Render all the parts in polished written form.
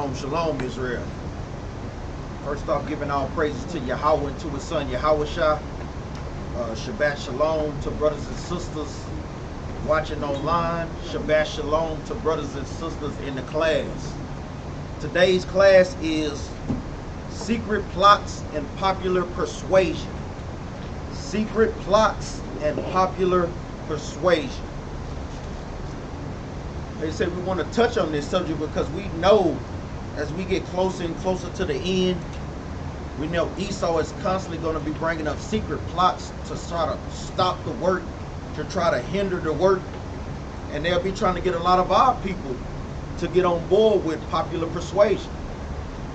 Shalom, shalom, Israel. First off, giving all praises to Yahweh and to his son, Yahushua. Shabbat shalom to brothers and sisters watching online. Shabbat shalom to brothers and sisters in the class. Today's class is Secret Plots and Popular Persuasion. Secret Plots and Popular Persuasion. They said we want to touch on this subject because we know as we get closer and closer to the end, we know Esau is constantly going to be bringing up secret plots to try to stop the work, to try to hinder the work. And they'll be trying to get a lot of our people to get on board with popular persuasion.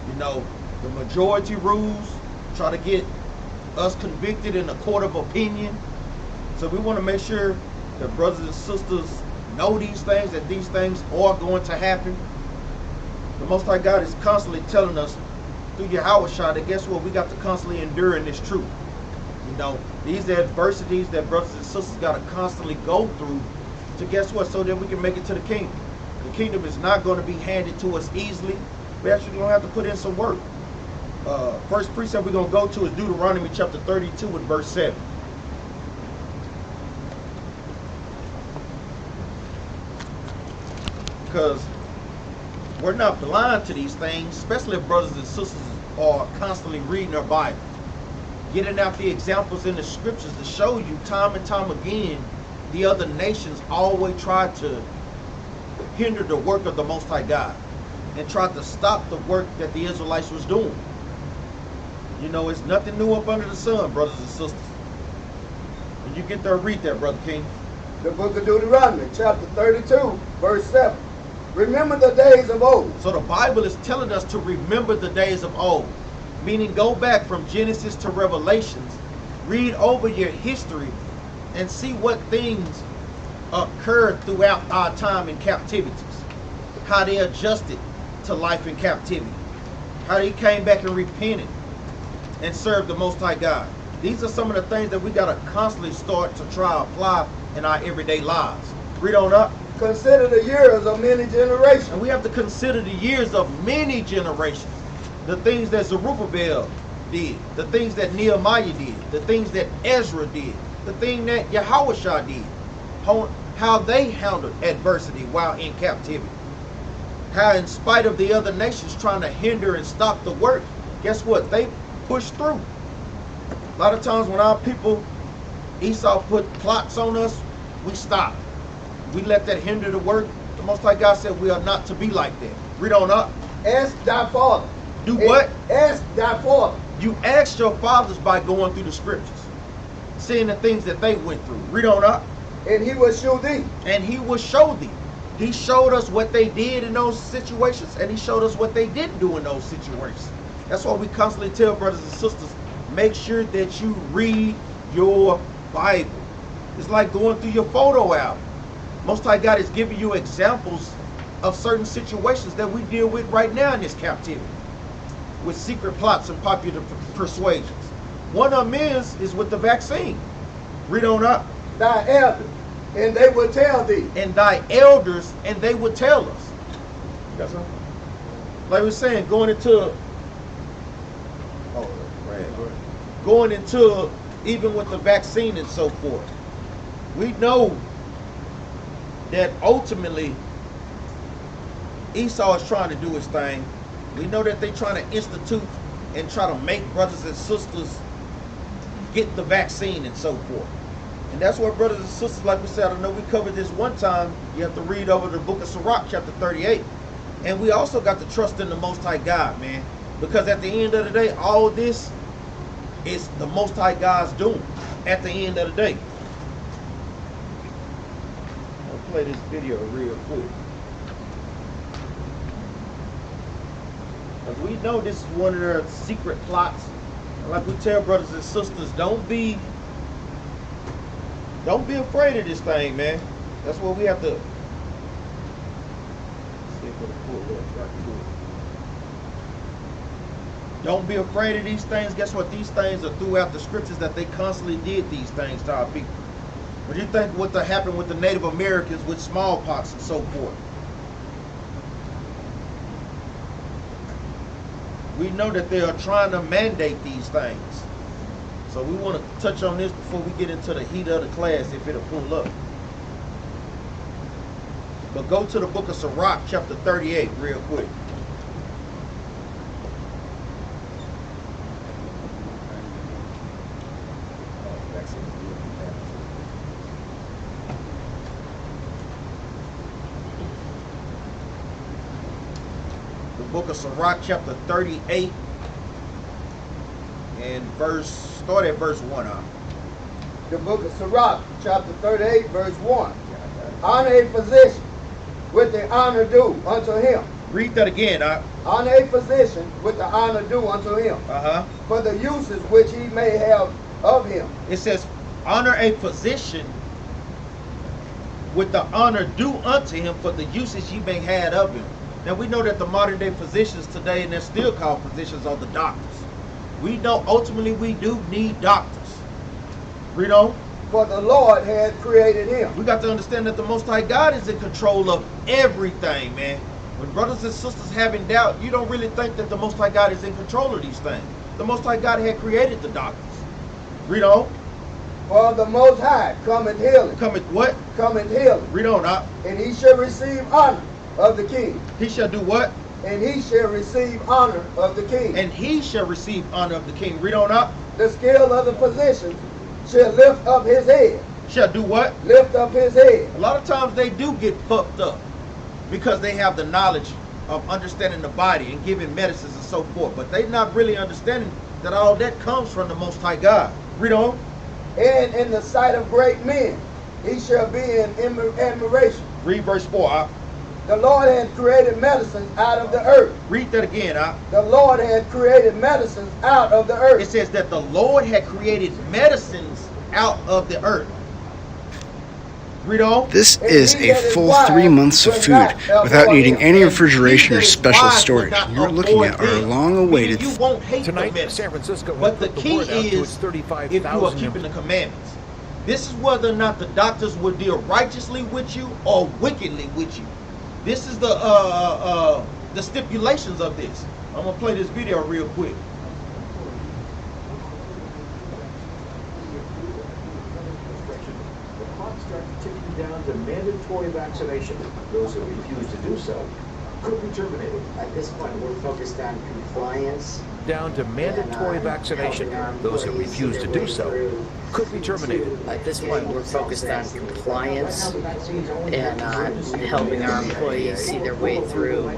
You know, the majority rules, try to get us convicted in a court of opinion. So we want to make sure that brothers and sisters know these things, that these things are going to happen. The Most High God is constantly telling us through Yahushua that guess what, we got to constantly endure in this truth. You know, these adversities that brothers and sisters got to constantly go through to guess what, so that we can make it to the kingdom. The kingdom is not going to be handed to us easily. We actually going to have to put in some work. First precept we're going to go to is Deuteronomy chapter 32 and verse 7. Because we're not blind to these things, especially if brothers and sisters are constantly reading their Bible, getting out the examples in the scriptures to show you time and time again the other nations always try to hinder the work of the Most High God and try to stop the work that the Israelites was doing. You know, it's nothing new up under the sun, brothers and sisters. When you get there, read that, Brother King. The book of Deuteronomy, chapter 32, verse 7. Remember the days of old. So the Bible is telling us to remember the days of old, meaning go back from Genesis to Revelations, read over your history, and see what things occurred throughout our time in captivities, how they adjusted to life in captivity, how they came back and repented and served the Most High God. These are some of the things that we got to constantly start to try to apply in our everyday lives. Read on up. Consider the years of many generations. And we have to consider the years of many generations. The things that Jerubbaal did, the things that Nehemiah did, the things that Ezra did, the thing that Yahushua did, how they handled adversity while in captivity. How in spite of the other nations trying to hinder and stop the work, guess what? They pushed through. A lot of times when our people, Esau put plots on us, we stop. We let that hinder the work. The Most High God said we are not to be like that. Read on up. Ask thy father. Do what? Ask thy father. You asked your fathers by going through the scriptures, seeing the things that they went through. Read on up. And he will show thee. And he will show thee. He showed us what they did in those situations, and he showed us what they didn't do in those situations. That's why we constantly tell brothers and sisters, make sure that you read your Bible. It's like going through your photo album. Most High God is giving you examples of certain situations that we deal with right now in this captivity, with secret plots and popular persuasions. One of them is with the vaccine. Read on up. Thy elders, and they will tell thee. And thy elders, and they will tell us. That's right. Like we were saying, going into even with the vaccine and so forth, we know that ultimately Esau is trying to do his thing. We know that they're trying to institute and try to make brothers and sisters get the vaccine and so forth. And that's what brothers and sisters, like we said, I know we covered this one time. You have to read over the book of Sirach, chapter 38. And we also got to trust in the Most High God, man. Because at the end of the day, all this is the Most High God's doing at the end of the day. Play this video real quick. As we know, this is one of their secret plots. Like we tell brothers and sisters, don't be afraid of this thing, man. That's what we have to see if it'll pull up right through it. Don't be afraid of these things. Guess what? These things are throughout the scriptures that they constantly did these things to our people. What do you think what happened with the Native Americans with smallpox and so forth? We know that they are trying to mandate these things. So we want to touch on this before we get into the heat of the class, if it'll pull up. But go to the book of Sirach, chapter 38, real quick. The book of Sirach, chapter 38, and start at verse 1 up. The book of Sirach, chapter 38, verse 1. Honor a physician with the honor due unto him. Read that again. Honor a physician with the honor due unto him. For the uses which he may have of him. It says, honor a physician with the honor due unto him for the usage he may have of him. Now we know that the modern day physicians today, and they're still called physicians, are the doctors. We know ultimately we do need doctors. Read on. For the Lord had created him. We got to understand that the Most High God is in control of everything, man. When brothers and sisters having doubt, you don't really think that the Most High God is in control of these things. The Most High God had created the doctors. Read on. For the Most High cometh healing. Cometh what? Cometh healing. Read on, and he shall receive honor of the king. He shall do what? And he shall receive honor of the king. And he shall receive honor of the king. Read on up. The scale of the physician shall lift up his head. Shall do what? Lift up his head. A lot of times they do get fucked up because they have the knowledge of understanding the body and giving medicines and so forth. But they not really understanding that all that comes from the Most High God. Read on. And in the sight of great men, he shall be in admiration. Read verse 4. The Lord had created medicines out of the earth. Read that again. The Lord had created medicines out of the earth. It says that the Lord had created medicines out of the earth. Read on. This is a full 3 months of food without needing any refrigeration or special storage. You're looking at our long-awaited. You won't hate tonight, the San Francisco. But the key is if you are keeping the commandments. This is whether or not the doctors will deal righteously with you or wickedly with you. This is the stipulations of this. I'm gonna play this video real quick. The clock starts ticking down to mandatory vaccination. Those who refuse to do so could be terminated. At this point, we're focused on compliance. Down to mandatory vaccination. Those who refuse to do so could be terminated. At this point, we're focused on compliance and on helping our employees see their way through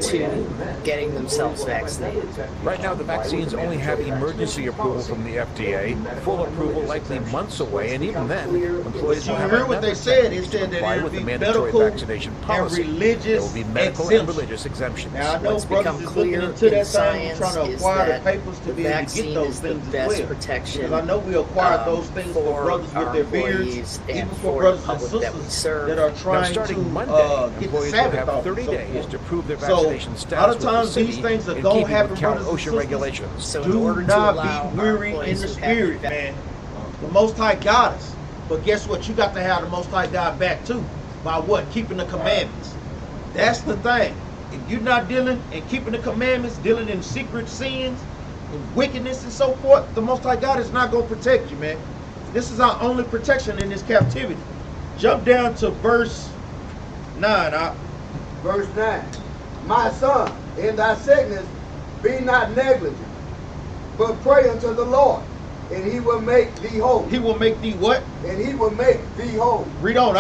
to getting themselves vaccinated. Right now, the vaccines only have emergency approval from the FDA. Full approval likely months away, and even then, employees You will have heard what another they said. It chance said to that comply it with would the be mandatory medical vaccination and policy. There religious will be medical and exemptions. religious exemptions. Now I know What's brothers become is looking clear into in that thing, science trying to is acquire the that papers to the be able to get vaccine those is the things as best well. protection, Because I know we acquired those things for brothers with our their beards, employees even and for for brothers the and public that we sisters serve. that are Now, trying starting to Monday, get the employees will Sabbath have off 30 and so days forth. to prove their So, vaccination a lot status of with the times these city things are in gonna keeping happen, with brothers county and OSHA sisters. regulations. So in Do order to not allow be our weary in employees the who have spirit, man. The Most High got us. But guess what? You got to have the Most High God back too. By what? Keeping the commandments. That's the thing. If you're not dealing and keeping the commandments, dealing in secret sins and wickedness and so forth, the Most High God is not going to protect you, man. This is our only protection in this captivity. Jump down to verse 9. Verse 9. My son, in thy sickness, be not negligent, but pray unto the Lord, and he will make thee whole. He will make thee what? And he will make thee whole. Read on,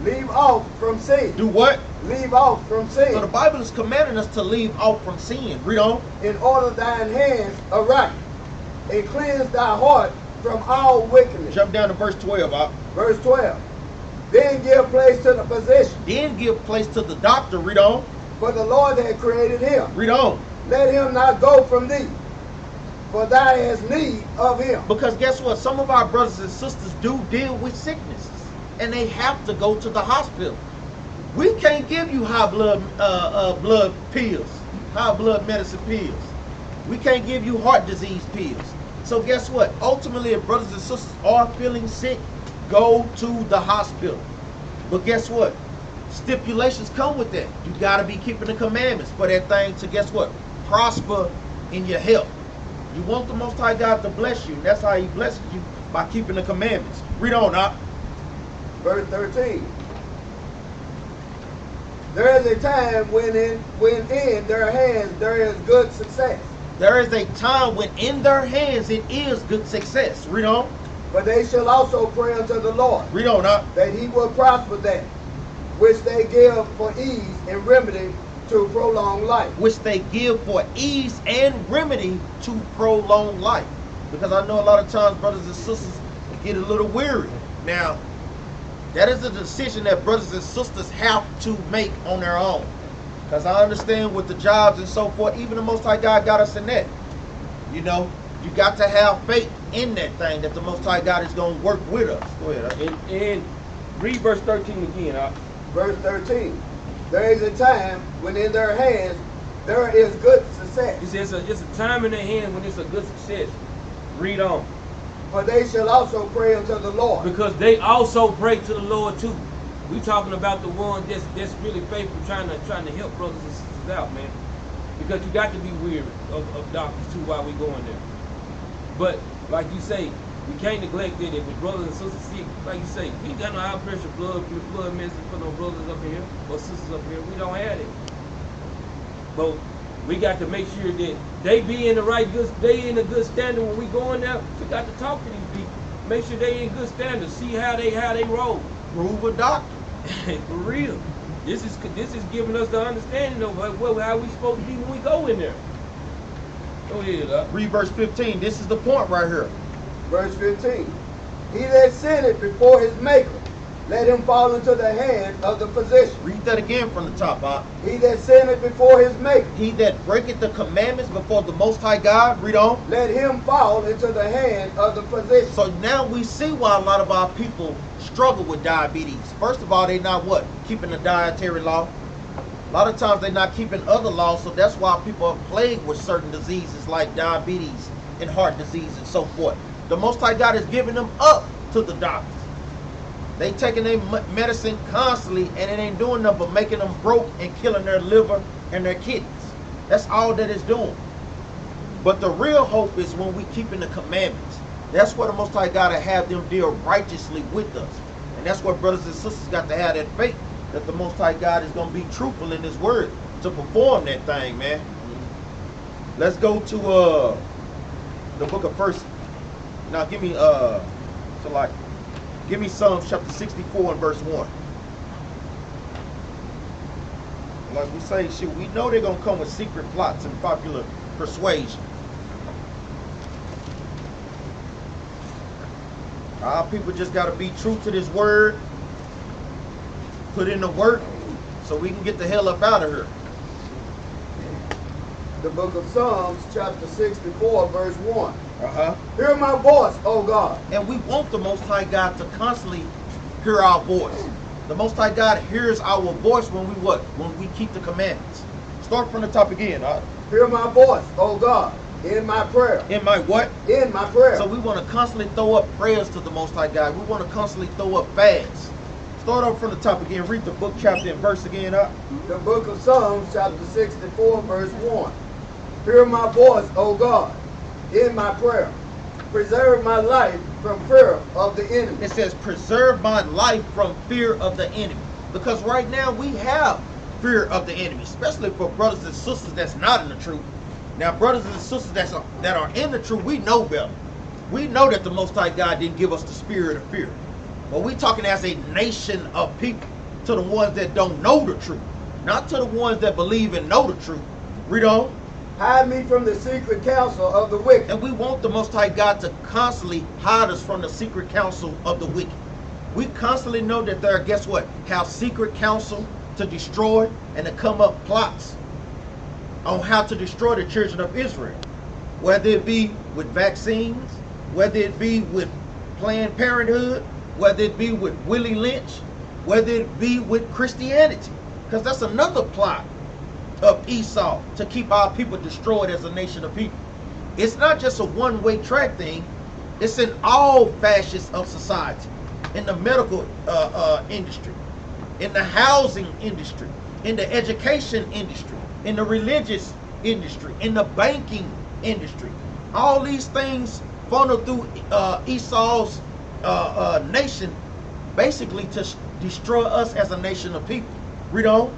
Leave off from sin. Do what? Leave off from sin. So the Bible is commanding us to leave off from sin. Read on. In order thine hands aright, and cleanse thy heart from all wickedness. Jump down to verse 12. Verse 12. Then give place to the physician, Then give place to the doctor. Read on. for the Lord had created him. Read on. Let him not go from thee, for thou hast need of him. Because guess what? Some of our brothers and sisters do deal with sicknesses, and they have to go to the hospital. We can't give you high blood pills, high blood medicine pills. We can't give you heart disease pills. So guess what? Ultimately, if brothers and sisters are feeling sick, go to the hospital. But guess what? Stipulations come with that. You got to be keeping the commandments for that thing to, guess what? prosper in your health. You want the Most High God to bless you. And that's how he blesses you, by keeping the commandments. Read on up. Verse 13. There is a time when in their hands there is good success. There is a time when in their hands it is good success. Read on. But they shall also pray unto the Lord. Read on up. That he will prosper that which they give for ease and remedy to prolong life. Which they give for ease and remedy to prolong life. Because I know a lot of times brothers and sisters get a little weary. Now, that is a decision that brothers and sisters have to make on their own. Because I understand with the jobs and so forth, even the Most High God got us in that. You know, you got to have faith in that thing that the Most High God is going to work with us. Go ahead. And read verse 13 again. Verse 13. There is a time when in their hands there is good success. He says it's a time in their hand when it's a good success. Read on. For they shall also pray unto the Lord. Because they also pray to the Lord too. We talking about the one that's really faithful, trying to help brothers and sisters out, man. Because you got to be weary of doctors too while we going there. But like you say, we can't neglect it. If brothers and sisters sick, like you say, we got no high pressure blood medicine for no brothers up here or sisters up here. We don't have it. But we got to make sure that they be in the right they in a good standard when we go in there. We got to talk to these people. Make sure they in good standard. See how they roll. Prove a doctor. For real. This is giving us the understanding of how we supposed to be when we go in there. Go ahead, Read verse 15. This is the point right here. Verse 15. He that sinneth before his maker, let him fall into the hand of the physician. Read that again from the top, Bob. He that sinneth before his maker. He that breaketh the commandments before the Most High God. Read on. Let him fall into the hand of the physician. So now we see why a lot of our people struggle with diabetes. First of all, they not what? Keeping the dietary law. A lot of times they're not keeping other laws, so that's why people are plagued with certain diseases like diabetes and heart disease and so forth. The Most High God is giving them up to the doctors. They taking their medicine constantly, and it ain't doing nothing but making them broke and killing their liver and their kidneys. That's all that it's doing. But the real hope is when we keeping the commandments. That's where the Most High God to have them deal righteously with us. And that's where brothers and sisters got to have that faith that the Most High God is going to be truthful in His word to perform that thing, man. Let's go to the book of First. Now give me give me Psalms chapter 64 and verse 1. Like we say, shit, we know they're gonna come with secret plots and popular persuasion. Our people just gotta be true to this word, put in the work, so we can get the hell up out of here. The book of Psalms, chapter 64, verse 1. Hear my voice, O God. And we want the Most High God to constantly hear our voice. The Most High God hears our voice when we what? When we keep the commandments. Start from the top again. Hear my voice, O God, in my prayer. In my what? In my prayer. So we want to constantly throw up prayers to the Most High God. We want to constantly throw up fasts. Start off from the top again. Read the book, chapter, and verse again. The book of Psalms, chapter 64, verse 1. Hear my voice, O God, in my prayer. Preserve my life from fear of the enemy. It says, preserve my life from fear of the enemy. Because right now we have fear of the enemy, especially for brothers and sisters that's not in the truth. Now, brothers and sisters that are in the truth, we know better. We know that the Most High God didn't give us the spirit of fear. But we talking as a nation of people, to the ones that don't know the truth, not to the ones that believe and know the truth. Read on. Hide me from the secret counsel of the wicked. And we want the Most High God to constantly hide us from the secret counsel of the wicked. We constantly know that there are, guess what, have secret counsel to destroy and to come up plots on how to destroy the children of Israel. Whether it be with vaccines, whether it be with Planned Parenthood, whether it be with Willie Lynch, whether it be with Christianity. Because that's another plot of Esau to keep our people destroyed as a nation of people. It's not just a one-way track thing. It's in all facets of society. In the medical industry, in the housing industry, in the education industry, in the religious industry, in the banking industry. All these things funnel through Esau's nation, basically to destroy us as a nation of people. Read on.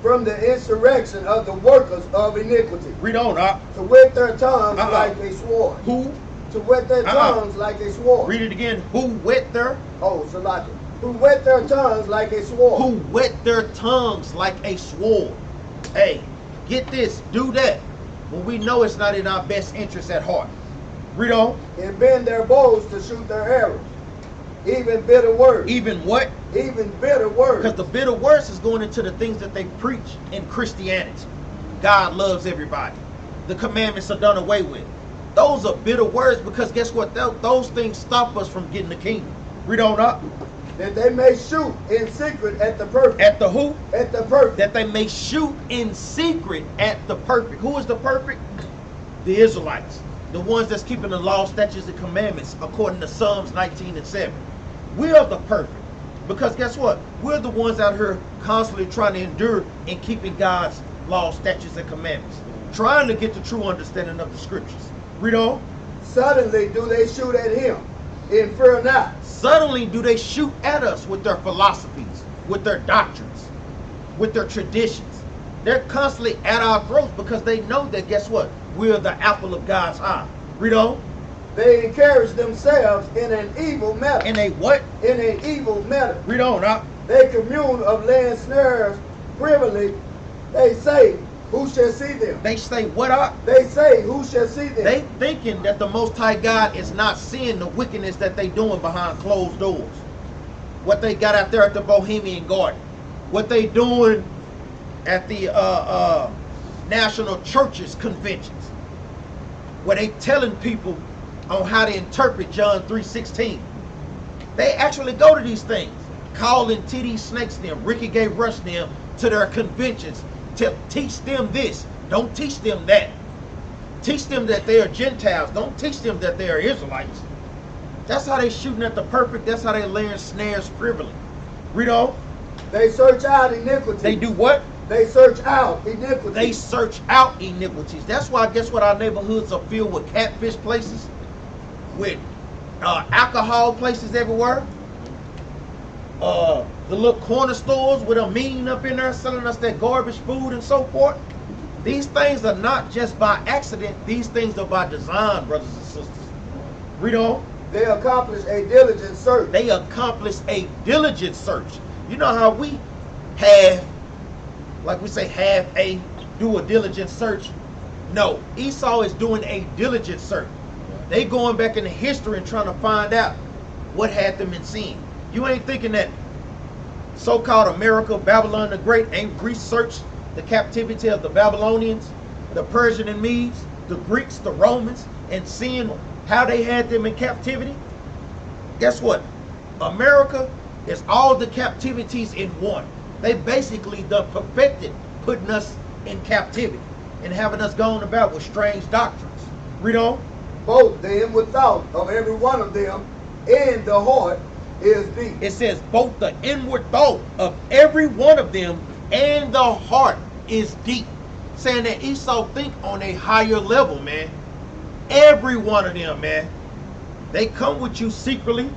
From the insurrection of the workers of iniquity. Read on. To whet their tongues like a sword. Who? To whet their tongues like a sword. Read it again. Who whet their? Oh, Salaki. Who whet their tongues like a sword. Who whet their tongues like a sword. Hey, get this, do that, when we know it's not in our best interest at heart. Read on. And bend their bows to shoot their arrows. Even bitter words. Even what? Even bitter words. Because the bitter words is going into the things that they preach in Christianity. God loves everybody. The commandments are done away with. Those are bitter words, because guess what? Those things stop us from getting the kingdom. Read on up. That they may shoot in secret at the perfect. At the who? At the perfect. That they may shoot in secret at the perfect. Who is the perfect? The Israelites. The ones that's keeping the law, statutes, and commandments according to Psalms 19:7. We are the perfect. Because guess what? We're the ones out here constantly trying to endure in keeping God's law, statutes, and commandments. Trying to get the true understanding of the scriptures. Read on. Suddenly do they shoot at him, and fear not. Suddenly do they shoot at us with their philosophies, with their doctrines, with their traditions. They're constantly at our throats because they know that, guess what? We're the apple of God's eye. Read on. They encourage themselves in an evil manner. In a what? In an evil manner. Read on. They commune of laying snares privily. They say, who shall see them? They say what up? They say, who shall see them? They thinking that the Most High God is not seeing the wickedness that they doing behind closed doors. What they got out there at the Bohemian Garden. What they doing at the National Churches Conventions. Where they telling people on how to interpret John 3:16. They actually go to these things. Calling TD Snakes them, Ricky Gay Rush them to their conventions. To teach them this. Don't teach them that. Teach them that they are Gentiles. Don't teach them that they are Israelites. That's how they shooting at the perfect. That's how they laying snares privily. Read on. They search out iniquity. They do what? They search out iniquity. They search out iniquities. That's why, guess what? Our neighborhoods are filled with catfish places, with alcohol places everywhere. The little corner stores with a mean up in there selling us that garbage food and so forth. These things are not just by accident. These things are by design, brothers and sisters. Read on. They accomplish a diligent search. They accomplish a diligent search. You know how we have, like we say, do a diligent search? No, Esau is doing a diligent search. They going back into history and trying to find out what had them in sin. You ain't thinking that so-called America, Babylon the Great, ain't researched the captivity of the Babylonians, the Persian and Medes, the Greeks, the Romans, and seeing how they had them in captivity? Guess what? America is all the captivities in one. They basically done perfected putting us in captivity and having us going about with strange doctrines. Read on. Both the inward thought of every one of them and the heart is deep. It says both the inward thought of every one of them and the heart is deep. Saying that Esau think on a higher level, man. Every one of them, man. They come with you secretly,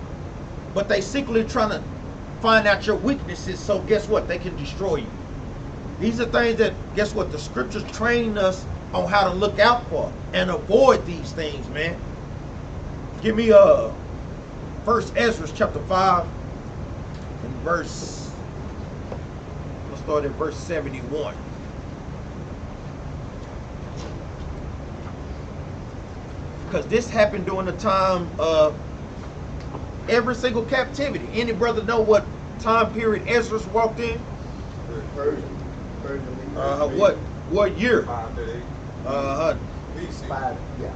but they secretly trying to find out your weaknesses, so guess what? They can destroy you. These are things that, guess what? The scriptures train us on how to look out for and avoid these things, man. Give me First Ezra chapter 5 and verse, let's start at verse 71. Because this happened during the time of every single captivity. Any brother know what time period Esdras walked in? Persian. What year? 538 BC. Yeah.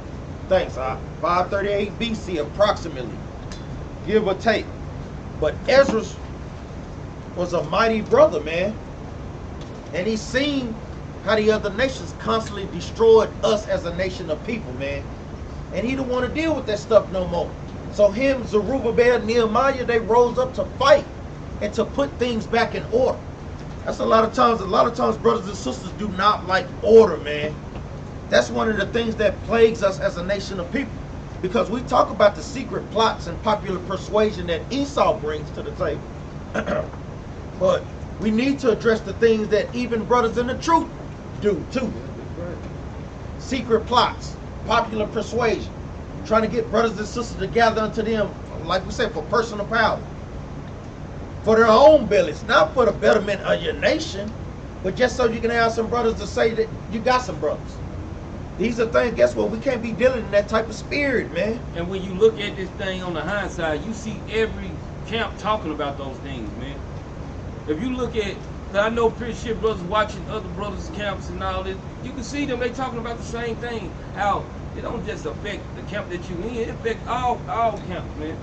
Thanks. 538 BC approximately, give or take. But Esdras was a mighty brother, man. And he seen how the other nations constantly destroyed us as a nation of people, man. And he didn't want to deal with that stuff no more. So him, Jerubbaal, Nehemiah, they rose up to fight and to put things back in order. That's a lot of times brothers and sisters do not like order, man. That's one of the things that plagues us as a nation of people. Because we talk about the secret plots and popular persuasion that Esau brings to the table. But we need to address the things that even brothers in the truth do too. Secret plots, popular persuasion, trying to get brothers and sisters to gather unto them, like we said, for personal power, for their own bellies, not for the betterment of your nation, but just so you can have some brothers to say that you got some brothers. These are things, guess what, we can't be dealing in that type of spirit, man. And when you look at this thing on the hindsight, you see every camp talking about those things, man. If you look at, I know pretty sure brothers watching other brothers' camps and all this, you can see them, they talking about the same thing. How it don't just affect the camp that you in, it affects all camps, man.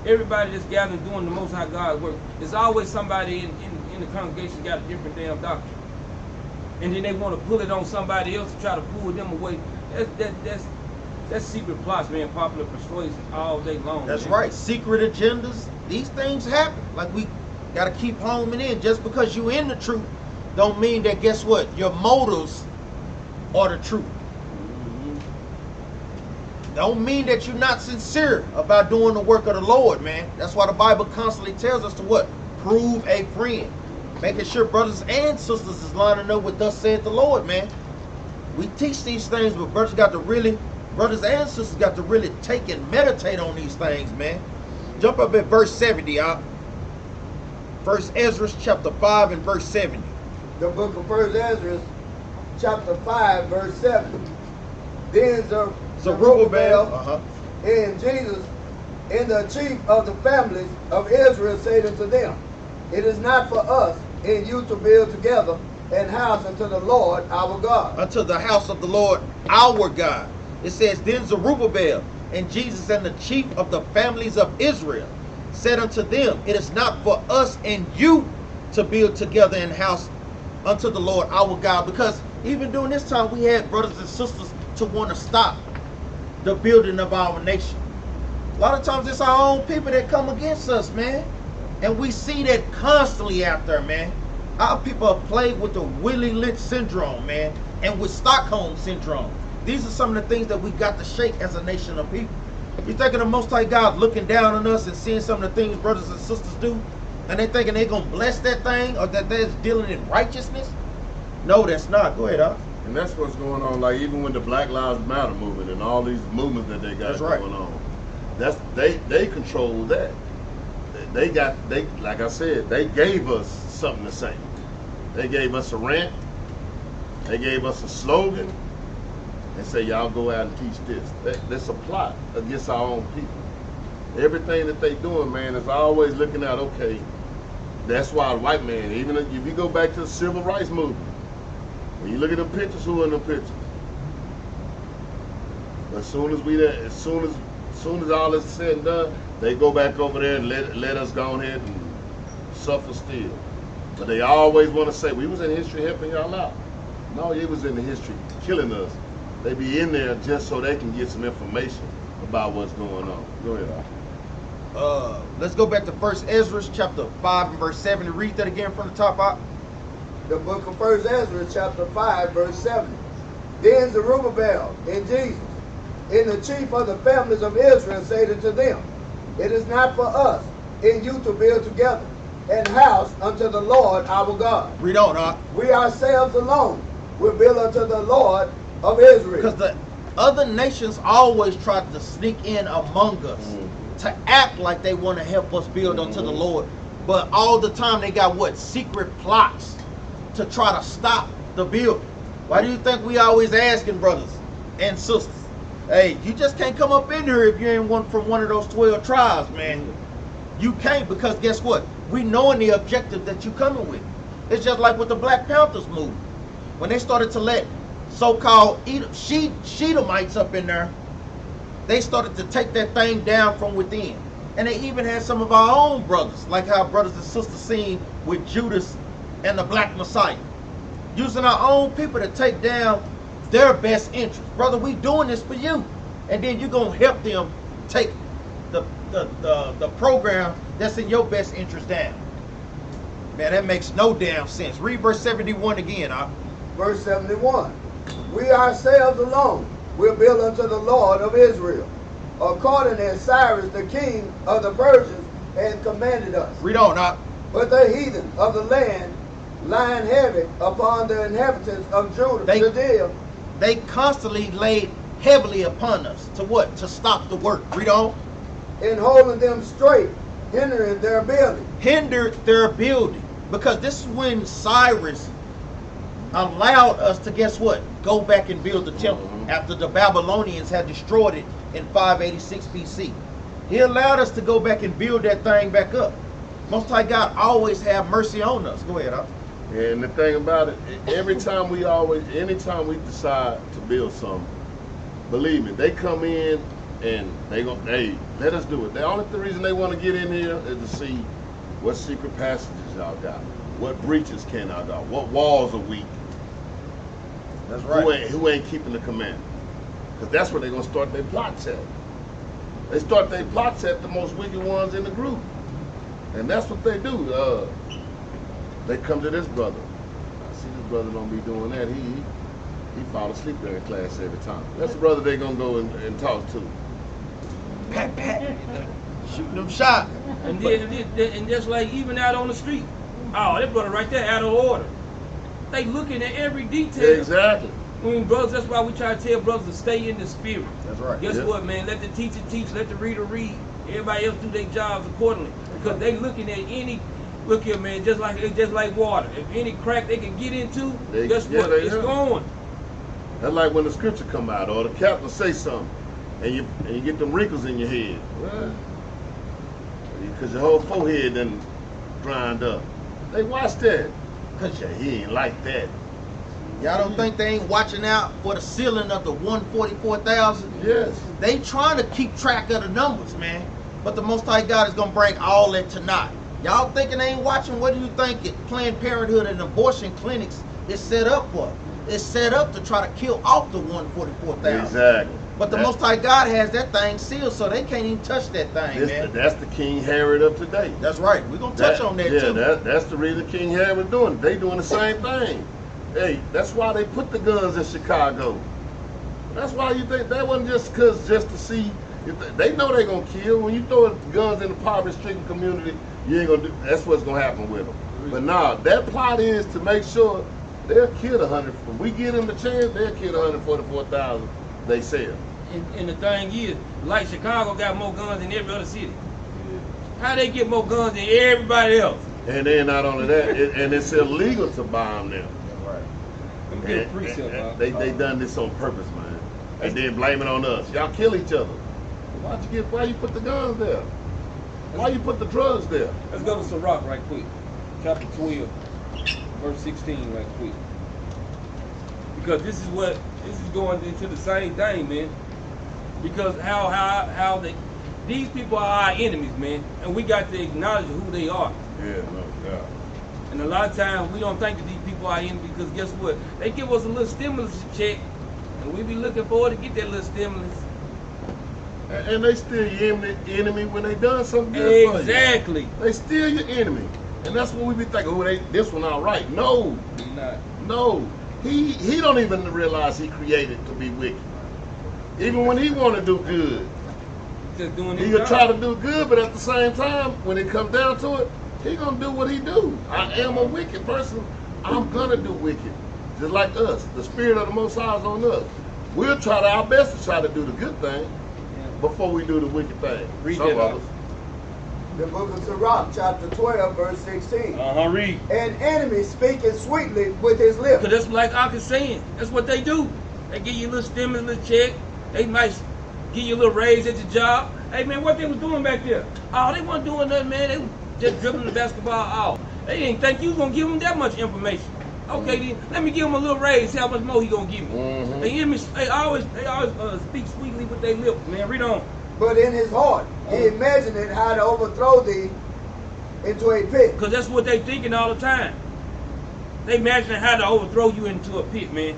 Everybody that's gathering doing the Most High God's work. There's always somebody in the congregation got a different damn doctrine. And then they want to pull it on somebody else to try to pull them away. That's secret plots, man, popular persuasion all day long. That's man. right, secret agendas. These things happen. Like, we got to keep homing in. Just because you in the truth don't mean that, guess what, your motives are the truth. Don't mean that you're not sincere about doing the work of the Lord, man. That's why the Bible constantly tells us to what? Prove a friend. Making sure brothers and sisters is lining up with thus saith the Lord, man. We teach these things, but brothers and sisters got to really take and meditate on these things, man. Jump up at verse 70, First Ezra chapter 5 and verse 70. The book of First Ezra, chapter 5, verse 70. Then Jerubbaal and Jesus and the chief of the families of Israel said unto them, it is not for us and you to build together an house unto the Lord our God. Unto the house of the Lord our God. It says, then Jerubbaal and Jesus and the chief of the families of Israel said unto them, it is not for us and you to build together an house unto the Lord our God. Because even during this time, we had brothers and sisters to want to stop the building of our nation. A lot of times it's our own people that come against us, man. And we see that constantly out there, man. Our people are plagued with the Willie Lynch syndrome, man, and with Stockholm syndrome. These are some of the things that we got to shake as a nation of people. You thinking the Most High God looking down on us and seeing some of the things brothers and sisters do, and they thinking they're going to bless that thing, or that they're dealing in righteousness? No, that's not. Go ahead, Doc. And that's what's going on, like even with the Black Lives Matter movement and all these movements that they got going on. That's they control that. They like I said, they gave us something to say. They gave us a rant. They gave us a slogan and say, y'all go out and teach this. That's a plot against our own people. Everything that they doing, man, is always looking at, okay, that's why a white man, even if you go back to the civil rights movement, when you look at the pictures, who in the pictures? As soon as all is said and done, they go back over there and let us go ahead and suffer still. But they always want to say, we was in history helping y'all out. No, it was in the history killing us. They be in there just so they can get some information about what's going on. Go ahead, let's go back to First Ezra chapter 5 and verse 7 and read that again from the top out. The book of First Ezra chapter 5 verse 7. Then Jerubbaal and Jesus and the chief of the families of Israel said unto them, it is not for us and you to build together an house unto the Lord our God. Read on, Doc. We ourselves alone will build unto the Lord of Israel. Because the other nations always try to sneak in among us to act like they want to help us build unto the Lord. But all the time they got what? Secret plots to try to stop the building. Why do you think we always asking brothers and sisters, hey, you just can't come up in here if you ain't from one of those 12 tribes, man. You can't, because guess what? We knowing the objective that you coming with. It's just like with the Black Panthers movement. When they started to let so-called Shedamites up in there, they started to take that thing down from within. And they even had some of our own brothers, like how brothers and sisters seen with Judas and the Black Messiah, using our own people to take down their best interest. Brother, we doing this for you. And then you're going to help them take the program that's in your best interest down. Man, that makes no damn sense. Read verse 71 again, Verse 71. We ourselves alone will build unto the Lord of Israel, according as Cyrus the king of the Persians has commanded us. Read on now. But the heathen of the land, lying heavy upon the inhabitants of Judea, they constantly laid heavily upon us. To what? To stop the work. Read on. In holding them straight, hindering their building. Hindered their building. Because this is when Cyrus allowed us to, guess what? Go back and build the temple after the Babylonians had destroyed it in 586 BC. He allowed us to go back and build that thing back up. Most High God always have mercy on us. Go ahead, huh? And the thing about it, anytime we decide to build something, believe me, they come in and they go, hey, let us do it. The only reason they want to get in here is to see what secret passages y'all got, what breaches can y'all got, what walls are weak. That's right. Who ain't keeping the commandment? Because that's where they're gonna start their plots at. They start their plots at the most wicked ones in the group, and that's what they do. They come to this brother. I see this brother don't be doing that. He fall asleep during class every time. That's the brother they gonna go and talk to. Pat, pat, shooting them shots. And just like even out on the street, oh, that brother right there out of order. They looking at every detail. Exactly. I mean, brothers, that's why we try to tell brothers to stay in the spirit. That's right. Guess what, man? Let the teacher teach, let the reader read. Everybody else do their jobs accordingly. Because they looking at any, look here, man, just like water. If any crack they can get into, guess what? It's going. That's like when the scripture come out or the captain say something and you get them wrinkles in your head. Because your whole forehead done dried up. They watch that. Because he ain't like that. Y'all don't think they ain't watching out for the ceiling of the 144,000? Yes. They trying to keep track of the numbers, man. But the Most High God is going to bring all that to naught. Y'all thinking they ain't watching? What do you think Planned Parenthood and abortion clinics is set up for? It's set up to try to kill off the 144,000. Exactly. But the Most High God has that thing sealed, so they can't even touch that thing, man. That's the King Herod of today. That's right. We're going to touch on that, too. Yeah, that's the reason King Herod is doing it. They doing the same thing. Hey, that's why they put the guns in Chicago. That's why you think that wasn't just to see. They know they're going to kill. When you throw guns in the poverty-stricken community, you ain't going to do. That's what's going to happen with them. But nah, that plot is to make sure they'll kill 100. When we give them the chance, they'll kill 144,000 they sell. And the thing is, like Chicago got more guns than every other city. How they get more guns than everybody else? And then not only that, and it's illegal to buy them now. Right. They done this on purpose, man. And then blame it on us. Y'all kill each other. Why you put the guns there? Why you put the drugs there? Let's go to Sirach right quick. Chapter 12, verse 16 right quick. Because this is going into the same thing, man. Because how these people are our enemies, man, and we got to acknowledge who they are. Yeah, no doubt. And a lot of times we don't think that these people are our enemies because guess what? They give us a little stimulus check, and we be looking forward to get that little stimulus. And they still your enemy when they done something good. Exactly. They still your enemy, and that's what we be thinking. Oh, this one all right. No, He's not. No, he don't even realize he created to be wicked. Even when he want to do good, Just doing he gonna try to do good, but at the same time, when it comes down to it, he gonna do what he do. I am a wicked person. I'm gonna do wicked, just like us. The spirit of the Most High is on us. We'll try our best to try to do the good thing before we do the wicked thing. Read Some that of us. The book of Sirach, chapter 12, verse 16. Read. An enemy speaketh sweetly with his lips. Because that's like Ak is saying. That's what they do. They give you a little stimulus check. They might give you a little raise at your job. Hey, man, what they was doing back there? Oh, they weren't doing nothing, man. They was just dribbling the basketball out. They didn't think you was going to give them that much information. Okay, then, let me give him a little raise. See how much more he going to give me. They always speak sweetly with their lips, man. Read on. But in his heart, he imagined how to overthrow thee into a pit. Because that's what they thinking all the time. They imagining how to overthrow you into a pit, man.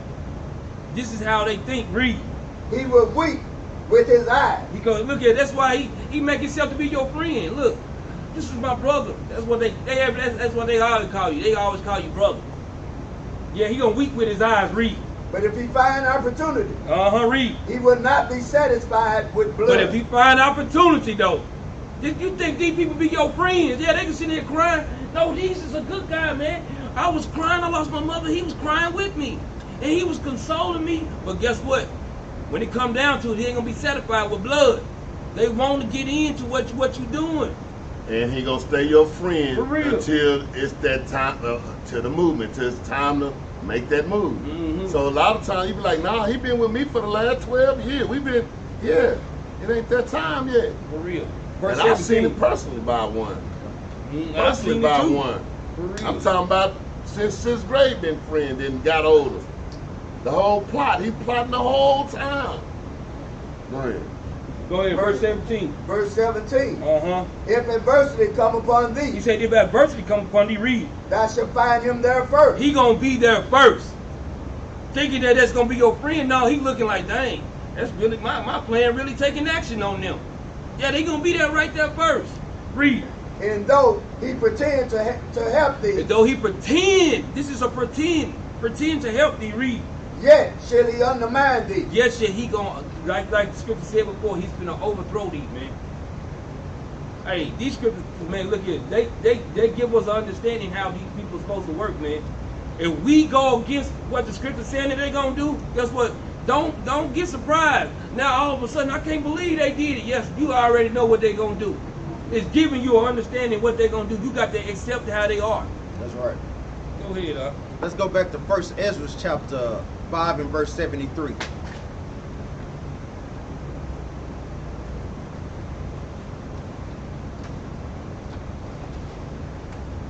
This is how they think. Read. He will weep with his eyes. Because look at, that's why he make himself to be your friend. Look, this is my brother. That's what that's what they always call you. They always call you brother. Yeah, he gonna weep with his eyes. Read. But if he find opportunity, read. he will not be satisfied with blood. But if he find opportunity, though, did you think these people be your friends? Yeah, they can sit there crying. No, these is a good guy, man. I was crying. I lost my mother. He was crying with me, and he was consoling me. But guess what? When it come down to it, he ain't gonna be satisfied with blood. They want to get into what you doing. And he gonna stay your friend For real. until it's that time to the movement, till it's time to make that move. Mm-hmm. So a lot of times you be like, nah, he been with me for the last 12 years. We been, yeah, it ain't that time yet. For real. And I've seen it personally by one. Personally by one. I'm talking about since 6th grade been friends and got older. The whole plot, he plotting the whole time. Go ahead. Go ahead, verse 17. Verse 17. Uh-huh. If adversity come upon thee, He said if adversity come upon thee, read. thou shalt find him there first. He gonna be there first. Thinking that that's gonna be your friend. No, he looking like, dang, that's really my plan really taking action on them. Yeah, they gonna be there right there first. Read. And though he pretend to help thee, And though he pretend, this is a pretend to help thee, read. yet shall he undermine thee. Yes, yeah, he gonna, like the scripture said before, he's gonna overthrow these, man. Hey, these scriptures, man, look here, they give us an understanding how these people are supposed to work, man. If we go against what the scripture saying that they gonna do, guess what? Don't get surprised. Now all of a sudden, I can't believe they did it. Yes, you already know what they're gonna do. It's giving you an understanding what they're gonna do. You got to accept how they are. That's right. Go ahead, Let's go back to 1 Esdras chapter 5 and verse 73.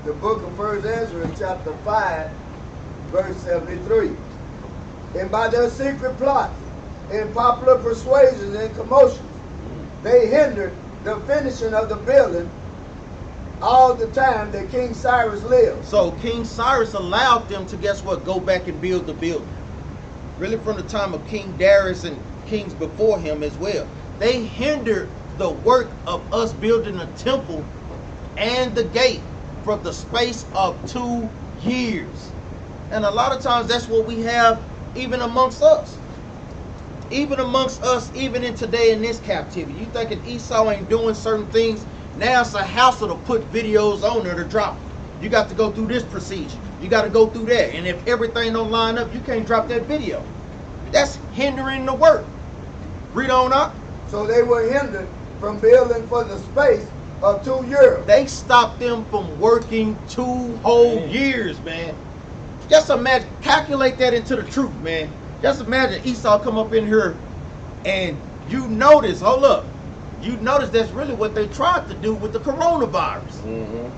The book of 1 Ezra, chapter 5, verse 73. And by their secret plots and popular persuasions and commotions, they hindered the finishing of the building all the time that King Cyrus lived. So King Cyrus allowed them to, guess what, go back and build the building. Really from the time of King Darius and kings before him as well. They hindered the work of us building the temple and the gate for the space of 2 years. And a lot of times that's what we have even amongst us. Even amongst us, even in today in this captivity. You thinking Esau ain't doing certain things? Now it's a hassle to put videos on there to drop. You got to go through this procedure. You got to go through that. And if everything don't line up, you can't drop that video. That's hindering the work. Read on up. So they were hindered from building for the space of 2 years. They stopped them from working 2 whole years, man. Just imagine, calculate that into the truth, man. Just imagine Esau come up in here and you notice, hold up, you notice that's really what they tried to do with the coronavirus.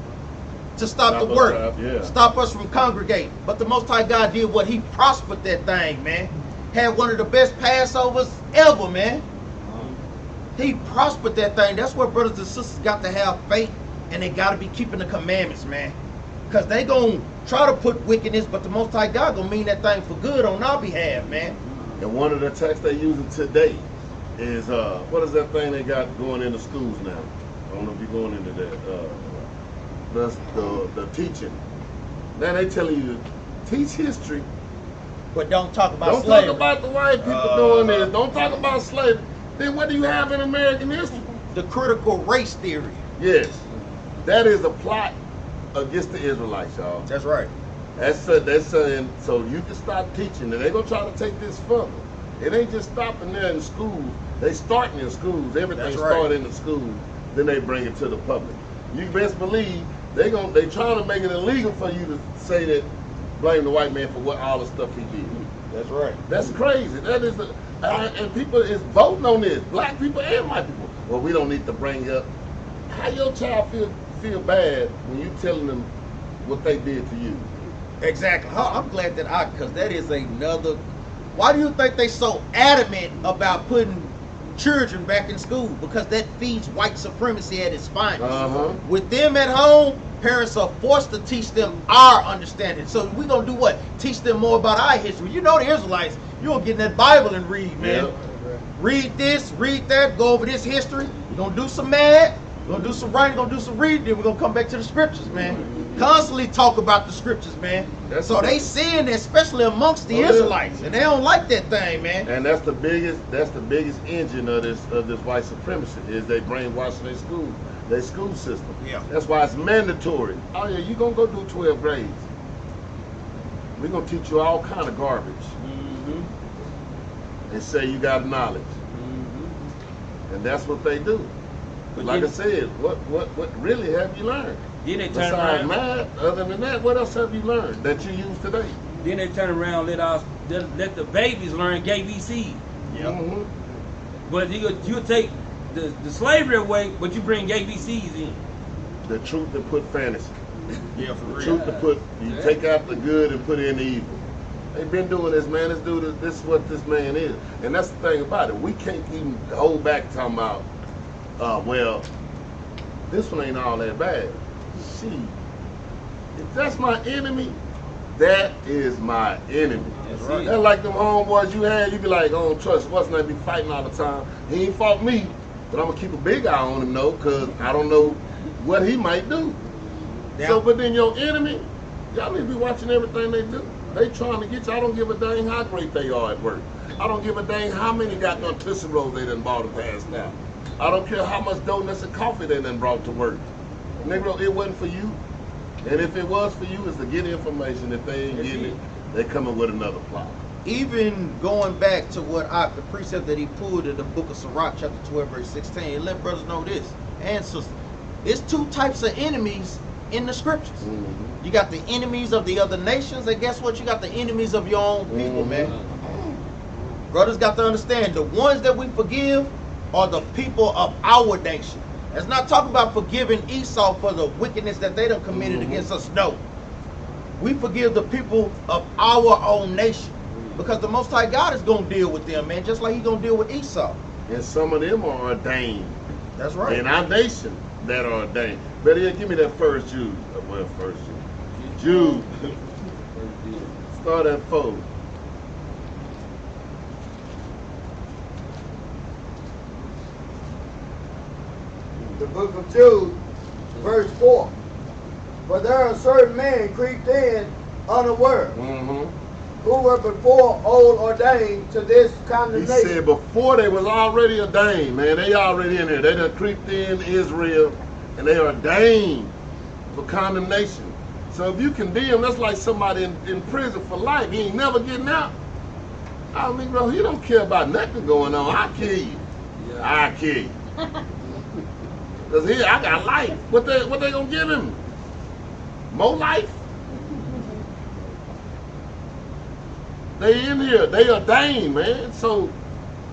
To stop the work, stop us from congregating. But the Most High God did what? He prospered that thing, man. Had one of the best Passovers ever, man. He prospered that thing. That's where brothers and sisters got to have faith, and they got to be keeping the commandments, man. Because they going to try to put wickedness, but the Most High God going to mean that thing for good on our behalf, man. And one of the texts they using today is, what is that thing they got going into schools now? I don't know if you're going into that. The teaching. Now they telling you to teach history. But don't talk about Don't slavery. talk about the white people doing this. Don't talk about slavery. Then what do you have in American history? The critical race theory. Yes. That is a plot against the Israelites, y'all. That's right. That's saying, so you can stop teaching, and they're going to try to take this further. It ain't just stopping there in schools. They starting in schools. Everything started in the schools. Then they bring it to the public. You best believe they trying to make it illegal for you to say that, blame the white man for what all the stuff he did. That's right. That's crazy. That is and people is voting on this. Black people and white people. Well, we don't need to bring up how your child feel bad when you telling them what they did to you. Exactly. I'm glad that because that is another. Why do you think they so adamant about putting children back in school? Because that feeds white supremacy at its finest. With them at home, parents are forced to teach them our understanding. So we're going to do what? Teach them more about our history. You know the Israelites, you're going to get in that Bible and read, man. Yep. Read this, read that, go over this history. We're going to do some math, we're going to do some writing, we're going to do some reading, then we're going to come back to the scriptures, man. constantly talk about the scriptures, man. So they sin, especially amongst the Israelites, and they don't like that thing, man. And that's the biggest engine of this white supremacy is they brainwashing their school system. Yeah. That's why it's mandatory. Oh yeah, you gonna go do 12 grades. We're gonna teach you all kind of garbage. And say you got knowledge. And that's what they do. But like I said, what really have you learned? Then they turn Besides around. math, other than that, what else have you learned that you use today? Then they turn around and let the babies learn ABC. Yeah. But you take the slavery away, but you bring ABCs in. The truth to put fantasy. Yeah, for The real. truth to put, you take out the good and put in the evil. They've been doing this, man. This is what this man is. And that's the thing about it. We can't even hold back talking about, well, this one ain't all that bad. See, if that's my enemy, that is my enemy. That's right. That's like them homeboys you had, you be like, oh, trust, what's not be fighting all the time. He ain't fought me, but I'm gonna keep a big eye on him though, cause I don't know what he might do. Yeah. So, but then your enemy, y'all need to be watching everything they do. They trying to get you. I don't give a dang how great they are at work. I don't give a dang how many goddamn Tootsie Rolls they done bought and passed out. I don't care how much donuts and coffee they done brought to work. Negro, it wasn't for you. And if it was for you, it's to get information. If they ain't getting it, they coming with another plot. Even going back to the precept that he pulled in the book of Sirach, chapter 12, verse 16, and let brothers know this, and sisters, it's two types of enemies in the scriptures. You got the enemies of the other nations, and guess what? You got the enemies of your own people, man. Brothers got to understand, the ones that we forgive are the people of our nation. It's not talking about forgiving Esau for the wickedness that they done committed against us. No. We forgive the people of our own nation. Because the Most High God is going to deal with them, man, just like he's going to deal with Esau. And some of them are ordained. That's right. In our nation that are ordained. Better yet, give me that first Jude. Well, first Jude. Jude. Start at 4. The book of Jude, verse 4. For there are certain men creeped in unaware, who were before old ordained to this He condemnation. said before they was already ordained, man. They already in there. They done creeped in Israel, and they ordained for condemnation. So if you condemn, that's like somebody in prison for life. He ain't never getting out. I mean, bro, he don't care about nothing going on. I'll kill you. I'll kill you. Cause here I got life. What they gonna give him? More life? They in here. They ordained, man. So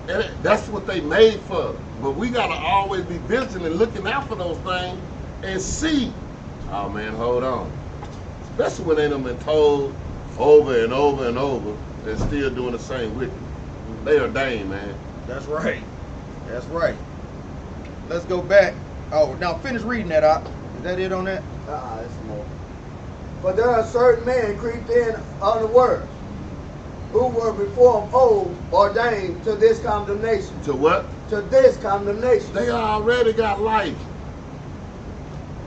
that's what they made for. But we gotta always be vigilant, looking out for those things, and see. Oh man, hold on. Especially when they done been told over and over and over, they're still doing the same wickedness. They ordained, man. That's right. That's right. Let's go back. Oh, now finish reading that out. Is that it on that? It's more. For there are certain men creeped in unaware, who were before of old ordained to this condemnation. To what? To this condemnation. They already got life.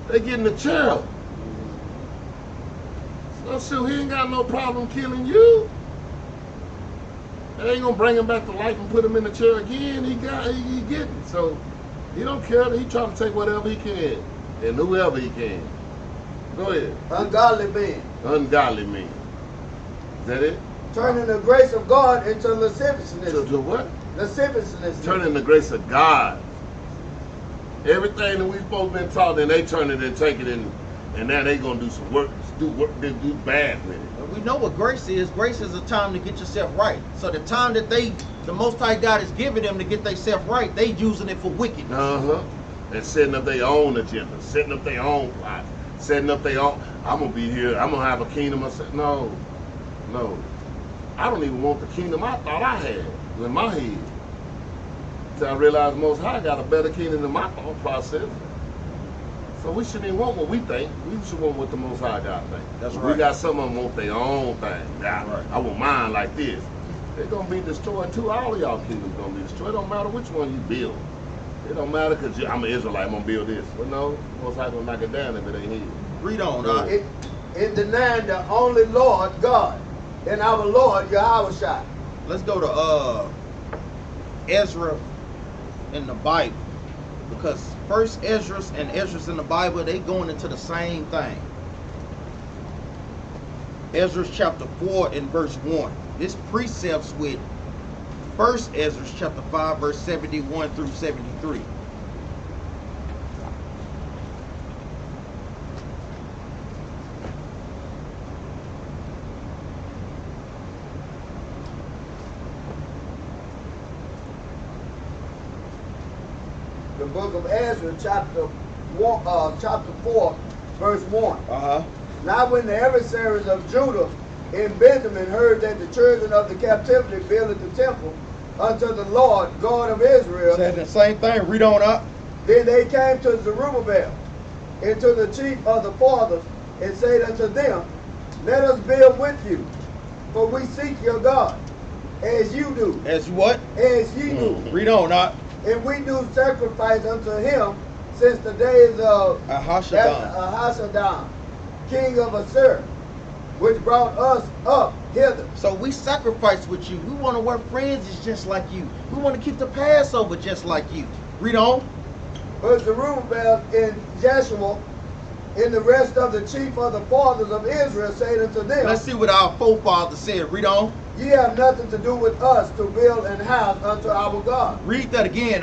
They getting the chair. So he ain't got no problem killing you. They ain't gonna bring him back to life and put him in the chair again. He getting. So he don't care. He trying to take whatever he can and whoever he can. Go ahead. Ungodly men. Ungodly men. Is that it? Turning the grace of God into lasciviousness. To what? Lasciviousness. Turning the grace of God. Everything that we supposed to been taught, then they turn it and take it in, and now they gonna do some work, do bad with it. We know what grace is. Grace is a time to get yourself right. So the time that the Most High God is giving them to get themselves right, they using it for wickedness. And setting up their own agenda, setting up their own plot, setting up their own. I'm gonna be here. I'm gonna have a kingdom. No. I don't even want the kingdom I thought I had in my head. Till I realized Most High got a better kingdom than my thought process. So we shouldn't even want what we think. We should want what the Most High God thinks. That's right. We got some of them want their own thing. I want mine like this. They're gonna be destroyed too. All of y'all kingdoms gonna be destroyed. It don't matter which one you build. It don't matter because I'm an Israelite. I'm gonna build this. But no, Most High gonna knock it down if it ain't his. Read on. In denying the only Lord God and our Lord Yahushua. Let's go to Ezra in the Bible, because first Esdras and Esdras in the Bible, they going into the same thing. Ezra chapter 4 and verse 1. This precepts with first Ezra chapter 5 verse 71 through 73. The book of Ezra, chapter 4, verse 1. Now when the emissaries of Judah and Benjamin heard that the children of the captivity builded the temple unto the Lord God of Israel, said the same thing. Read on up. Then they came to Jerubbaal and to the chief of the fathers and said unto them, Let us build with you, for we seek your God, as you do. As what? As ye do. Read on up. And we do sacrifice unto him since the days of Ahasuerus, king of Assyria, which brought us up hither. So we sacrifice with you. We want to work friends just like you. We want to keep the Passover just like you. Read on. But Jerubbaal and Joshua and the rest of the chief of the fathers of Israel said unto them, Let's see what our forefathers said. Read on. Ye have nothing to do with us to build an house unto our God. Read that again.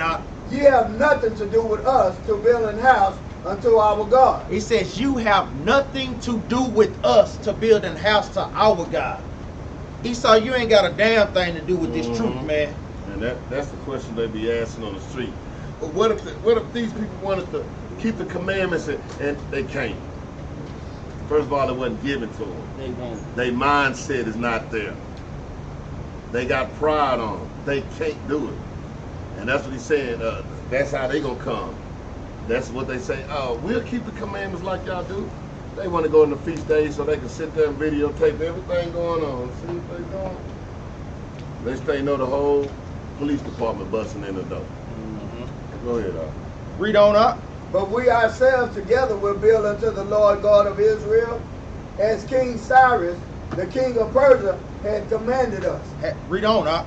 Ye have nothing to do with us to build an house unto our God. He says, you have nothing to do with us to build an house to our God. Esau, you ain't got a damn thing to do with this truth, man. And that's the question they be asking on the street. But what if these people wanted to keep the commandments and they can't? First of all, it wasn't given to them. They won't. Their mindset is not there. They got pride on them. They can't do it. And that's what he's saying. That's how they gonna come. That's what they say. Oh, we'll keep the commandments like y'all do. They want to go in the feast days so they can sit there and videotape everything going on. See what they doing? Next thing you know, the whole police department busting in the door. Go ahead, Read on up. But we ourselves together will build unto the Lord God of Israel, as King Cyrus, the king of Persia, had commanded us. Read on up.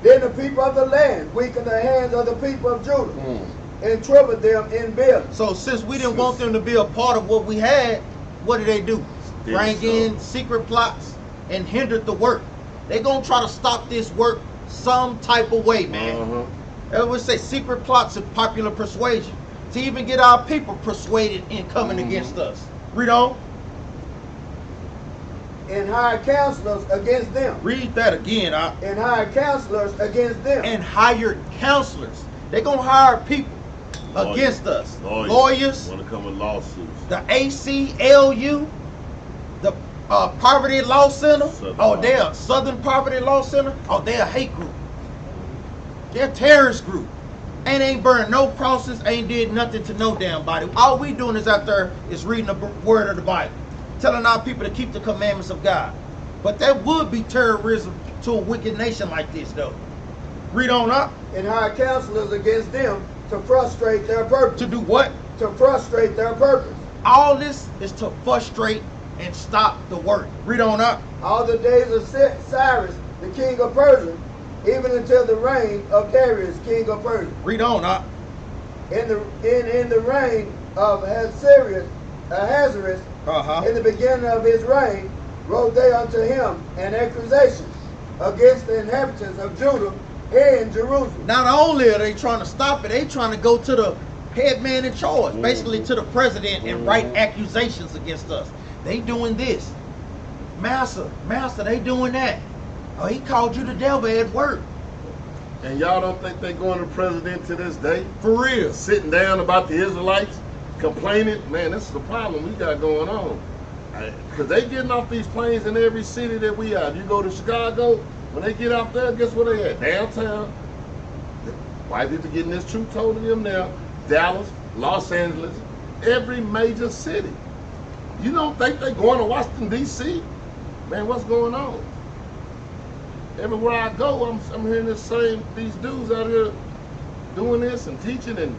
Then the people of the land weakened the hands of the people of Judah and troubled them in building. So since we didn't want them to be a part of what we had, what did they do? Bring in secret plots and hindered the work. They're going to try to stop this work some type of way, man. I would say secret plots of popular persuasion to even get our people persuaded in coming against us. Read on. And hired counselors against them. Read that again. And hired counselors against them. And hired counselors. They're going to hire people against us. Lawyers. Want to come with lawsuits. The ACLU. The Poverty Law Center. They're Southern Poverty Law Center. They're a hate group. They're a terrorist group. And ain't burned no crosses, ain't did nothing to no damn body. All we doing is out there is reading the word of the Bible, telling our people to keep the commandments of God. But that would be terrorism to a wicked nation like this, though. Read on up. And hire counselors against them to frustrate their purpose. To do what? To frustrate their purpose. All this is to frustrate and stop the work. Read on up. All the days of Cyrus, the king of Persia, even until the reign of Darius, king of Persia. Read on up. In the reign of Ahasuerus, in the beginning of his reign, wrote they unto him an accusation against the inhabitants of Judah and Jerusalem. Not only are they trying to stop it, they trying to go to the head man in charge, basically to the president, and write accusations against us. They doing this. Master, they doing that. Oh, he called you the devil at work. And y'all don't think they going to the president to this day? For real. Sitting down about the Israelites, complaining? Man, this is the problem we got going on. Because they getting off these planes in every city that we are. You go to Chicago, when they get out there, guess where they at? Downtown. White people getting this truth told to them now. Dallas, Los Angeles, every major city. You don't think they going to Washington, D.C.? Man, what's going on? Everywhere I go, I'm hearing these dudes out here doing this and teaching and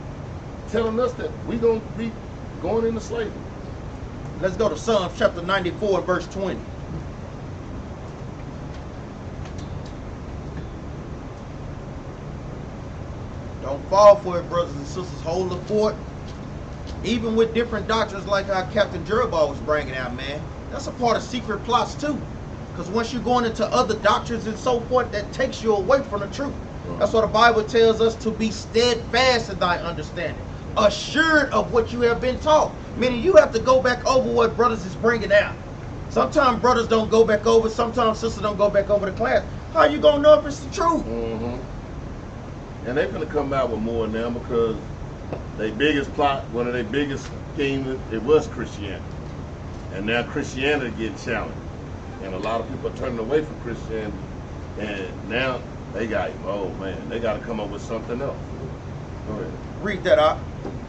telling us that we gonna be going into slavery. Let's go to Psalms chapter 94 and verse 20. Don't fall for it, brothers and sisters. Hold the fort. Even with different doctrines like how Captain Jerubbaal was bringing out, man. That's a part of secret plots too. Because once you're going into other doctrines and so forth, that takes you away from the truth. That's what the Bible tells us, to be steadfast in thy understanding, assured of what you have been taught. Meaning you have to go back over what brothers is bringing out. Sometimes brothers don't go back over, sometimes sisters don't go back over the class. How are you going to know if it's the truth? And they're going to come out with more now because their biggest plot, one of their biggest schemes, it was Christianity. And now Christianity getting challenged. And a lot of people are turning away from Christianity. And now they got, oh man, they got to come up with something else. Go ahead. Read that out.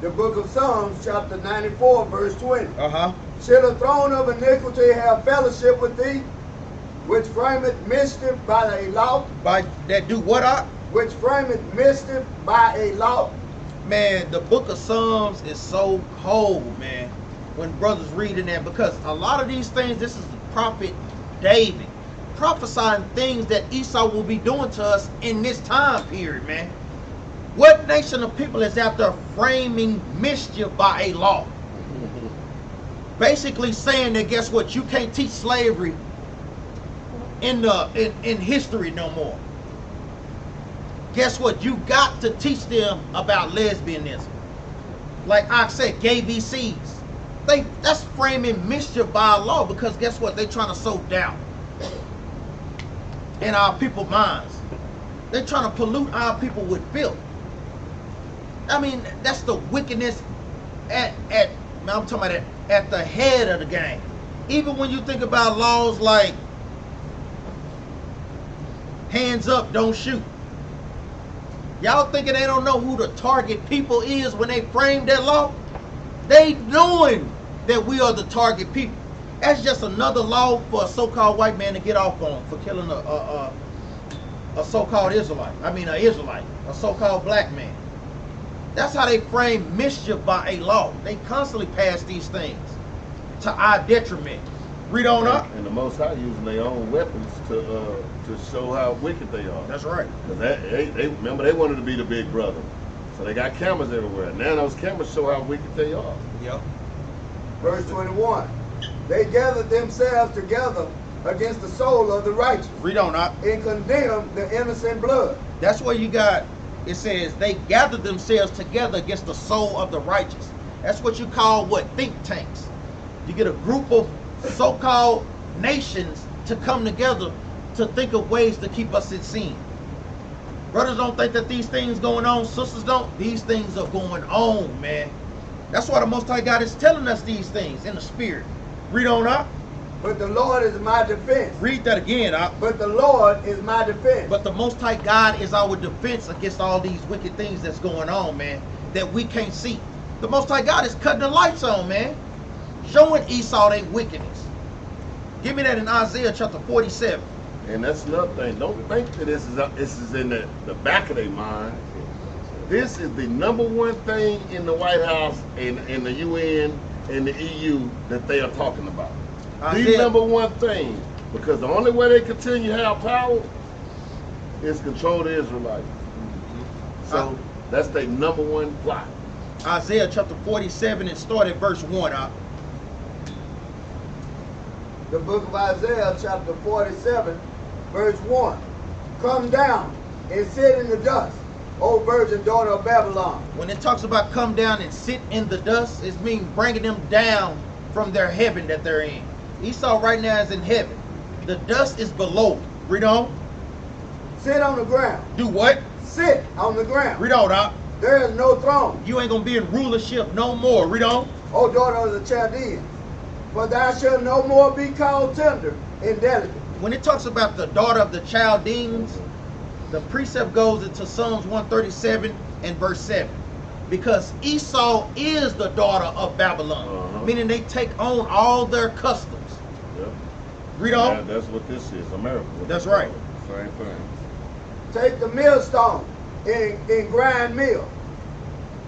The book of Psalms, chapter 94, verse 20. Shall a throne of iniquity have fellowship with thee, which frameth mischief by a law? By that do what out? Which frameth mischief by a law? Man, the book of Psalms is so cold, man, when brothers reading that, because a lot of these things, this is the prophet David prophesying things that Esau will be doing to us in this time period, man. What nation of people is out there framing mischief by a law? Basically saying that, guess what, you can't teach slavery in history no more. Guess what, you got to teach them about lesbianism. Like I said, gay VCs. That's framing mischief by law, because guess what, they trying to sow doubt in our people's minds. They're trying to pollute our people with filth. I mean, that's the wickedness I'm talking about at the head of the game. Even when you think about laws like hands up, don't shoot. Y'all thinking they don't know who the target people is when they frame that law? They knowing that we are the target people. That's just another law for a so-called white man to get off on for killing a so-called Israelite. I mean, an Israelite, a so-called black man. That's how they frame mischief by a law. They constantly pass these things to our detriment. Read on up. And the Most High using their own weapons to show how wicked they are. That's right. Because they remember, they wanted to be the big brother, so they got cameras everywhere. Now those cameras show how wicked they are. Yep. Verse 21. They gathered themselves together against the soul of the righteous. Read on up. And condemned the innocent blood. That's where you got. It says they gathered themselves together against the soul of the righteous. That's what you call what? Think tanks. You get a group of so-called nations to come together to think of ways to keep us in sin. Brothers don't think that these things going on. Sisters don't. These things are going on, man. That's why the Most High God is telling us these things in the spirit. Read on up. But the Lord is my defense. Read that again, up. But the Lord is my defense. But the Most High God is our defense against all these wicked things that's going on, man, that we can't see. The Most High God is cutting the lights on, man, showing Esau their wickedness. Give me that in Isaiah chapter 47. And that's another thing. Don't think that this is in the back of their mind. This is the number one thing in the White House and in the UN and the EU that they are talking about. The number one thing, because the only way they continue to have power is control the Israelites. So that's their number one plot. Isaiah chapter 47 and start at verse 1 up. The book of Isaiah chapter 47 verse 1. Come down and sit in the dust, O virgin daughter of Babylon. When it talks about come down and sit in the dust, it means bringing them down from their heaven that they're in. Esau right now is in heaven. The dust is below. Read on. Sit on the ground. Do what? Sit on the ground. Read on, up. There is no throne. You ain't gonna be in rulership no more. Read on. O daughter of the Chaldeans, for thou shalt no more be called tender and delicate. When it talks about the daughter of the Chaldeans, the precept goes into Psalms 137 and verse 7. Because Esau is the daughter of Babylon, meaning they take on all their customs. Yep. Read on. Yeah, that's what this is, America. That's right. Same thing. Take the millstone and grind meal.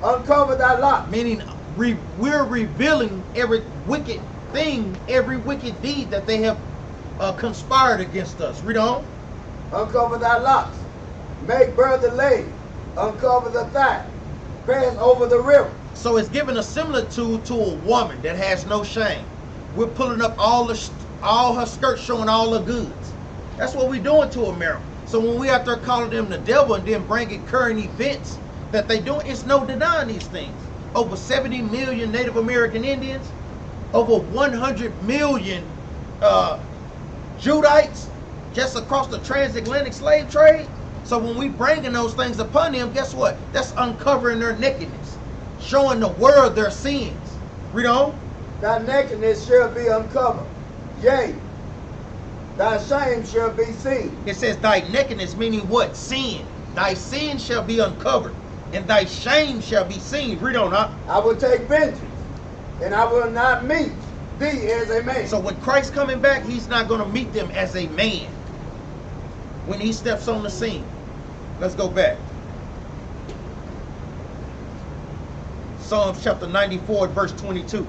Uncover thy lot. Meaning we're revealing every wicked thing, every wicked deed that they have conspired against us. Read on. Uncover thy locks, make bare the leg, uncover the thigh, pass over the river. So it's giving a similitude to a woman that has no shame. We're pulling up all her skirts, showing all her goods. That's what we're doing to America. So when we out there calling them the devil and then bringing current events that they do, it's no denying these things. Over 70 million Native American Indians, over 100 million Judites just across the transatlantic slave trade. So when we bringing those things upon them, guess what? That's uncovering their nakedness, showing the world their sins. Read on. Thy nakedness shall be uncovered, yea, thy shame shall be seen. It says thy nakedness, meaning what? Sin. Thy sin shall be uncovered, and thy shame shall be seen. Read on, huh? I will take vengeance, and I will not meet thee as a man. So when Christ coming back, he's not going to meet them as a man when he steps on the scene. Let's go back. Psalms chapter 94, verse 22.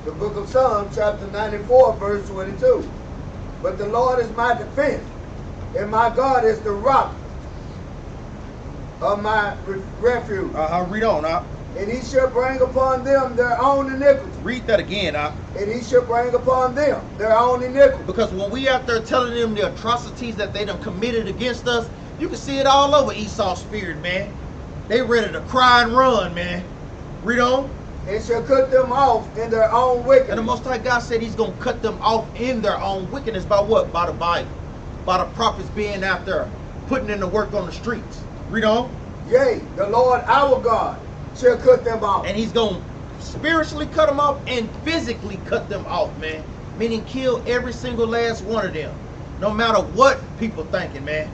The book of Psalms, chapter 94, verse 22. But the Lord is my defense, and my God is the rock of my refuge. Read on, And he shall bring upon them their own iniquity. Read that again, And he shall bring upon them their own iniquity. Because when we out there telling them the atrocities that they done committed against us, you can see it all over Esau's spirit, man. They ready to cry and run, man. Read on. And shall cut them off in their own wickedness. And the Most High God said he's going to cut them off in their own wickedness. By what? By the Bible. By the prophets being out there, putting in the work on the streets. Read on. Yea, the Lord our God shall cut them off. And he's going to spiritually cut them off and physically cut them off, man. Meaning kill every single last one of them. No matter what people thinking, man.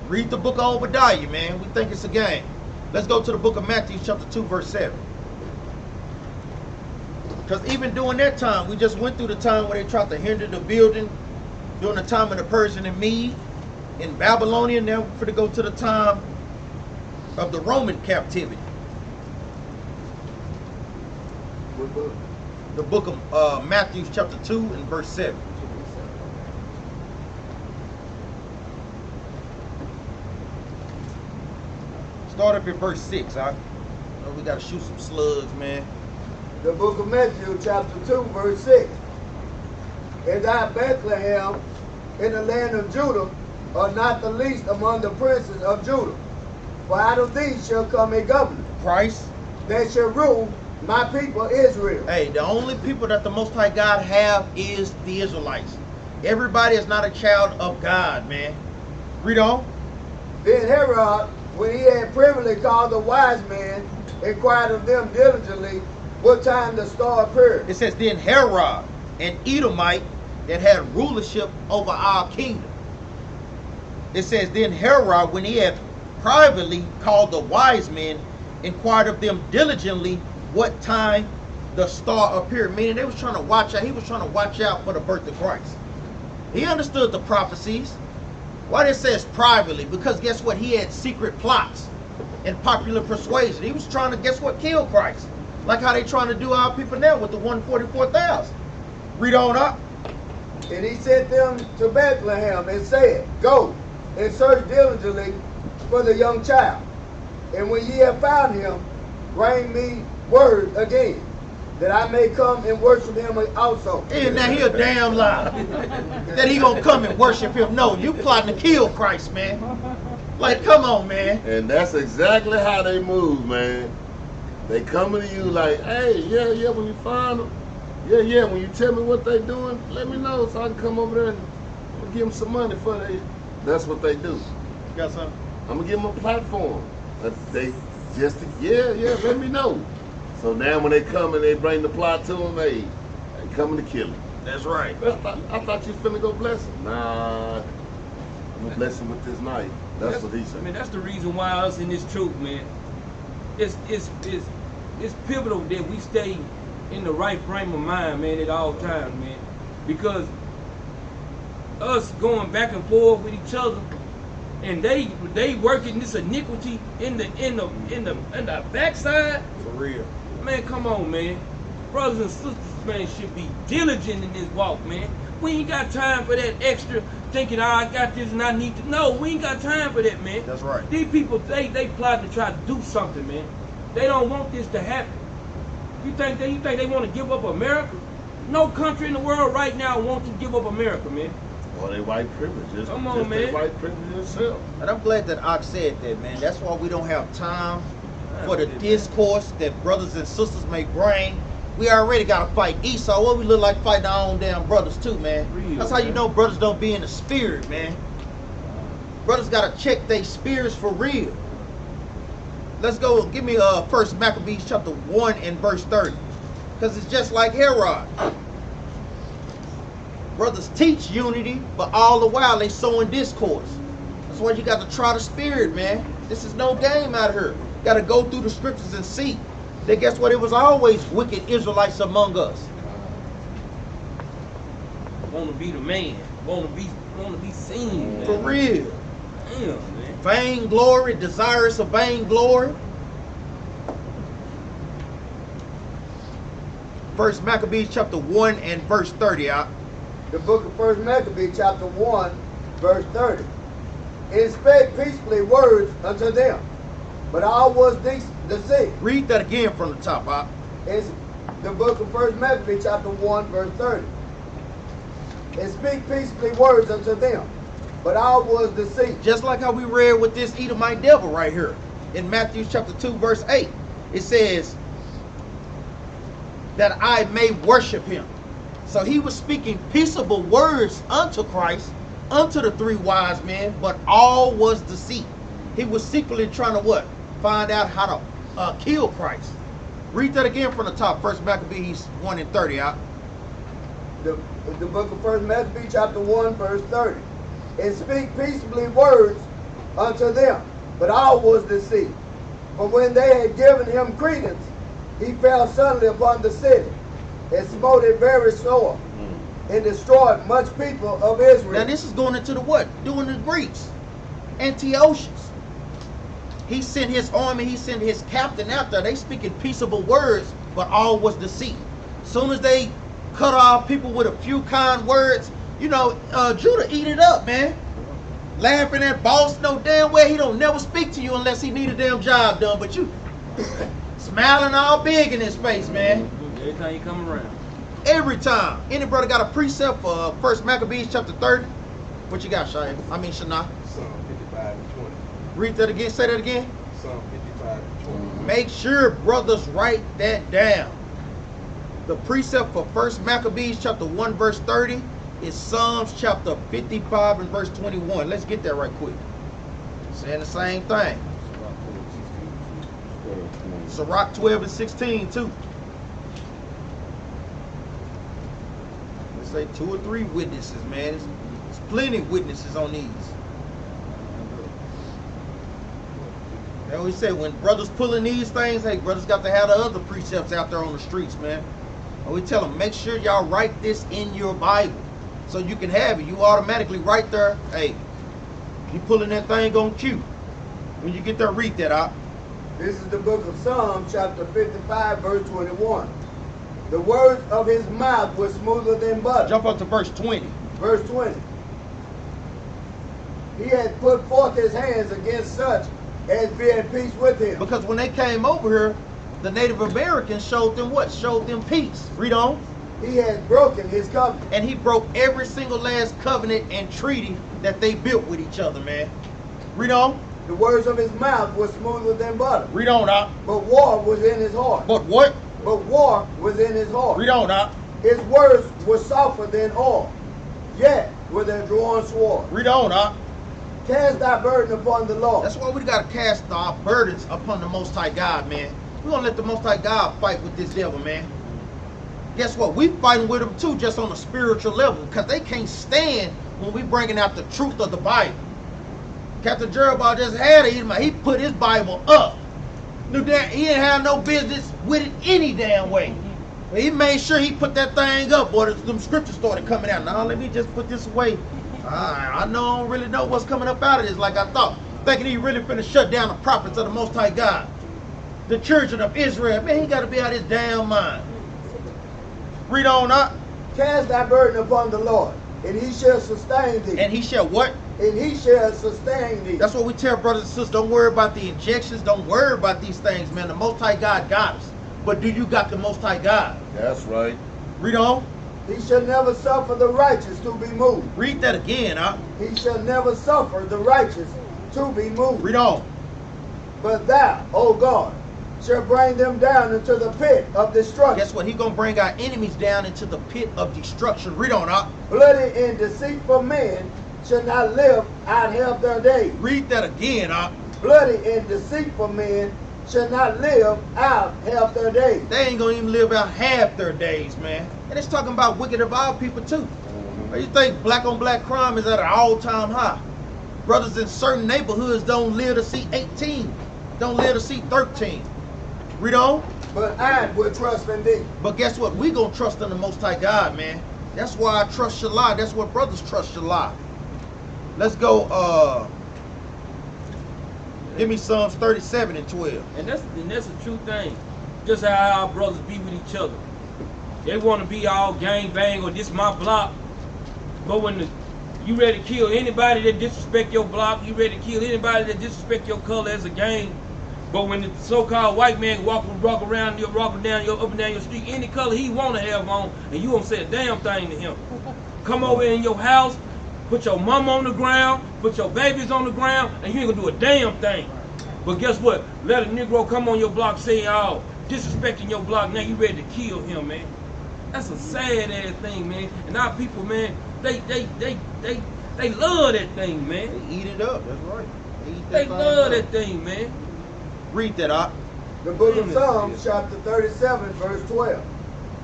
Read the book of Obadiah, man. We think it's a game. Let's go to the book of Matthew chapter 2, verse 7. Because even during that time, we just went through the time where they tried to hinder the building during the time of the Persian and Mede in Babylonian. Now we're going to go to the time of the Roman captivity. What book? The book of Matthew chapter 2 and verse 7. Start up at verse 6. We got to shoot some slugs, man. The book of Matthew, chapter 2, verse 6. And thou, Bethlehem, in the land of Judah, are not the least among the princes of Judah. For out of thee shall come a governor, Christ, that shall rule my people Israel. Hey, the only people that the Most High God have is the Israelites. Everybody is not a child of God, man. Read on. Then Herod, when he had privily called the wise men, inquired of them diligently what time the star appeared. It says, then Herod, an Edomite that had rulership over our kingdom. It says, then Herod, when he had privately called the wise men, inquired of them diligently what time the star appeared. Meaning they was trying to watch out. He was trying to watch out for the birth of Christ. He understood the prophecies. Why it says privately? Because guess what? He had secret plots and popular persuasion. He was trying to, guess what, kill Christ. Like how they trying to do our people now with the 144,000. Read on up. And he sent them to Bethlehem and said, go and search diligently for the young child. And when ye have found him, bring me word again, that I may come and worship him also. And now he a damn lie. That he gonna come and worship him. No, you plotting to kill Christ, man. Like, come on, man. And that's exactly how they move, man. They coming to you like, hey, yeah, when you find them, yeah, when you tell me what they doing, let me know so I can come over there and give them some money for they. That's what they do. You got something? I'm gonna give them a platform. They just, let me know. So now when they come and they bring the plot to them, they coming to kill him. That's right. I thought you was finna go bless him. Nah, I'm gonna bless him with this night. That's what he said. I mean, that's the reason why us in this truth, man. It's pivotal that we stay in the right frame of mind, man, at all times, man. Because us going back and forth with each other, and they working this iniquity in the backside. For real. Man, come on, man. Brothers and sisters, man, should be diligent in this walk, man. We ain't got time for that extra thinking, I got this and I need to. No, we ain't got time for that, man. That's right. These people, they plot to try to do something, man. They don't want this to happen. You think they want to give up America? No country in the world right now wants to give up America, man. Well, they white privilege. Come on, man. They white privilege itself. And I'm glad that Ox said that, man. That's why we don't have time for the discourse that brothers and sisters may bring. We already got to fight Esau. What we look like fighting our own damn brothers too, man. Real, that's how you know brothers don't be in the spirit, man. Brothers got to check their spirits for real. Let's go. Give me first Maccabees chapter 1 and verse 30. Because it's just like Herod. Brothers teach unity, but all the while they sowing discourse. That's why you got to try the spirit, man. This is no game out here. Got to go through the scriptures and see. Then guess what? It was always wicked Israelites among us. Want to be the man. Want to be seen, man. For real. Damn, man. Vain glory, desirous of vain glory. First Maccabees chapter 1 and verse 30 out. The book of First Maccabees chapter 1 verse 30. It spake peaceably words unto them, but all was deceived. Read that again from the top out. It's the book of First Maccabees chapter 1 verse 30. It speak peaceably words unto them, but all was deceived. Just like how we read with this Edomite devil right here in Matthew chapter 2 verse 8. It says that I may worship him. So he was speaking peaceable words unto Christ, unto the three wise men, but all was deceit. He was secretly trying to what? Find out how to kill Christ. Read that again from the top. First Maccabees 1 and 30 out. The book of First Maccabees chapter 1 verse 30. And speak peaceably words unto them, but all was deceived. For when they had given him credence, he fell suddenly upon the city, and smote it very sore, and destroyed much people of Israel. Now this is going into the what? Doing the Greeks. Antiochus. He sent his army, he sent his captain out there. They speaking peaceable words, but all was deceit. Soon as they cut off people with a few kind words, you know, Judah eat it up, man. Laughing at boss, no damn well he don't never speak to you unless he need a damn job done. But you smiling all big in his face, man. Every time you come around. Every time. Any brother got a precept for First Maccabees chapter 30? What you got, Shia? I mean, Shana. Psalm 55 and 20. Read that again. Say that again. Psalm 55 and 20. Make sure brothers write that down. The precept for First Maccabees chapter 1 verse 30 is Psalms chapter 55 and verse 21. Let's get that right quick. Saying the same thing. Sirach 12 and 16 too. Let's say 2 or 3 witnesses, man. There's plenty of witnesses on these. They always say when brothers pulling these things, hey, brothers got to have the other precepts out there on the streets, man. And we tell them, make sure y'all write this in your Bible so you can have it. You automatically right there, hey, you pulling that thing on cue. When you get there, read that out. This is the book of Psalms, chapter 55, verse 21. The words of his mouth were smoother than butter. Jump up to verse 20. Verse 20. He had put forth his hands against such as be at peace with him. Because when they came over here, the Native Americans showed them what? Showed them peace. Read on. He had broken his covenant. And he broke every single last covenant and treaty that they built with each other, man. Read on. The words of his mouth were smoother than butter. Read on, Doc. But war was in his heart. But what? But war was in his heart. Read on, Doc. His words were softer than oil, yet with a drawn sword. Read on, Doc. Cast thy burden upon the Lord. That's why we got to cast our burdens upon the Most High God, man. We're going to let the Most High God fight with this devil, man. Guess what? We fighting with him too, just on a spiritual level, because they can't stand when we bringing out the truth of the Bible. Captain Jerubbaal just had it. He put his Bible up. He didn't have no business with it any damn way. But he made sure he put that thing up, or them scriptures started coming out. Now let me just put this away. I know I don't really know what's coming up out of this like I thought. Thinking he really finna shut down the prophets of the Most High God. The children of Israel. Man, he got to be out of his damn mind. Read on up. Cast thy burden upon the Lord, and he shall sustain thee. And he shall what? And he shall sustain thee. That's what we tell brothers and sisters. Don't worry about the injections. Don't worry about these things, man. The Most High God got us. But do you got the Most High God? That's right. Read on. He shall never suffer the righteous to be moved. Read that again, huh? He shall never suffer the righteous to be moved. Read on. But thou, O God, shall bring them down into the pit of destruction. Guess what? He gonna bring our enemies down into the pit of destruction. Read on, huh? Bloody and deceitful men shall not live out half their days. Read that again, huh? Bloody and deceitful men shall not live out half their days. They ain't gonna even live out half their days, man. And it's talking about wicked of our people too. You think black on black crime is at an all-time high? Brothers in certain neighborhoods don't live to see 18, don't live to see 13. Read on. But I will trust in thee. But guess what? We gonna trust in the Most High God, man. That's why I trust Shalai. That's what brothers trust Shalai. Let's go. Give me Psalms 37 and 12. And that's a true thing. Just how our brothers be with each other. They want to be all gang bang or this my block. But when you ready to kill anybody that disrespect your block, you ready to kill anybody that disrespect your color as a gang. But when the so-called white man walk around you, up and down your street, any color he want to have on, and you won't say a damn thing to him. Come over in your house, put your mama on the ground, put your babies on the ground, and you ain't gonna do a damn thing. But guess what? Let a Negro come on your block saying, oh, disrespecting your block, now you ready to kill him, man. That's a sad ass thing, man. And our people, man, they love that thing, man. They eat it up, that's right. They love that thing, man. Read that up. The book of Psalms, chapter 37, verse 12.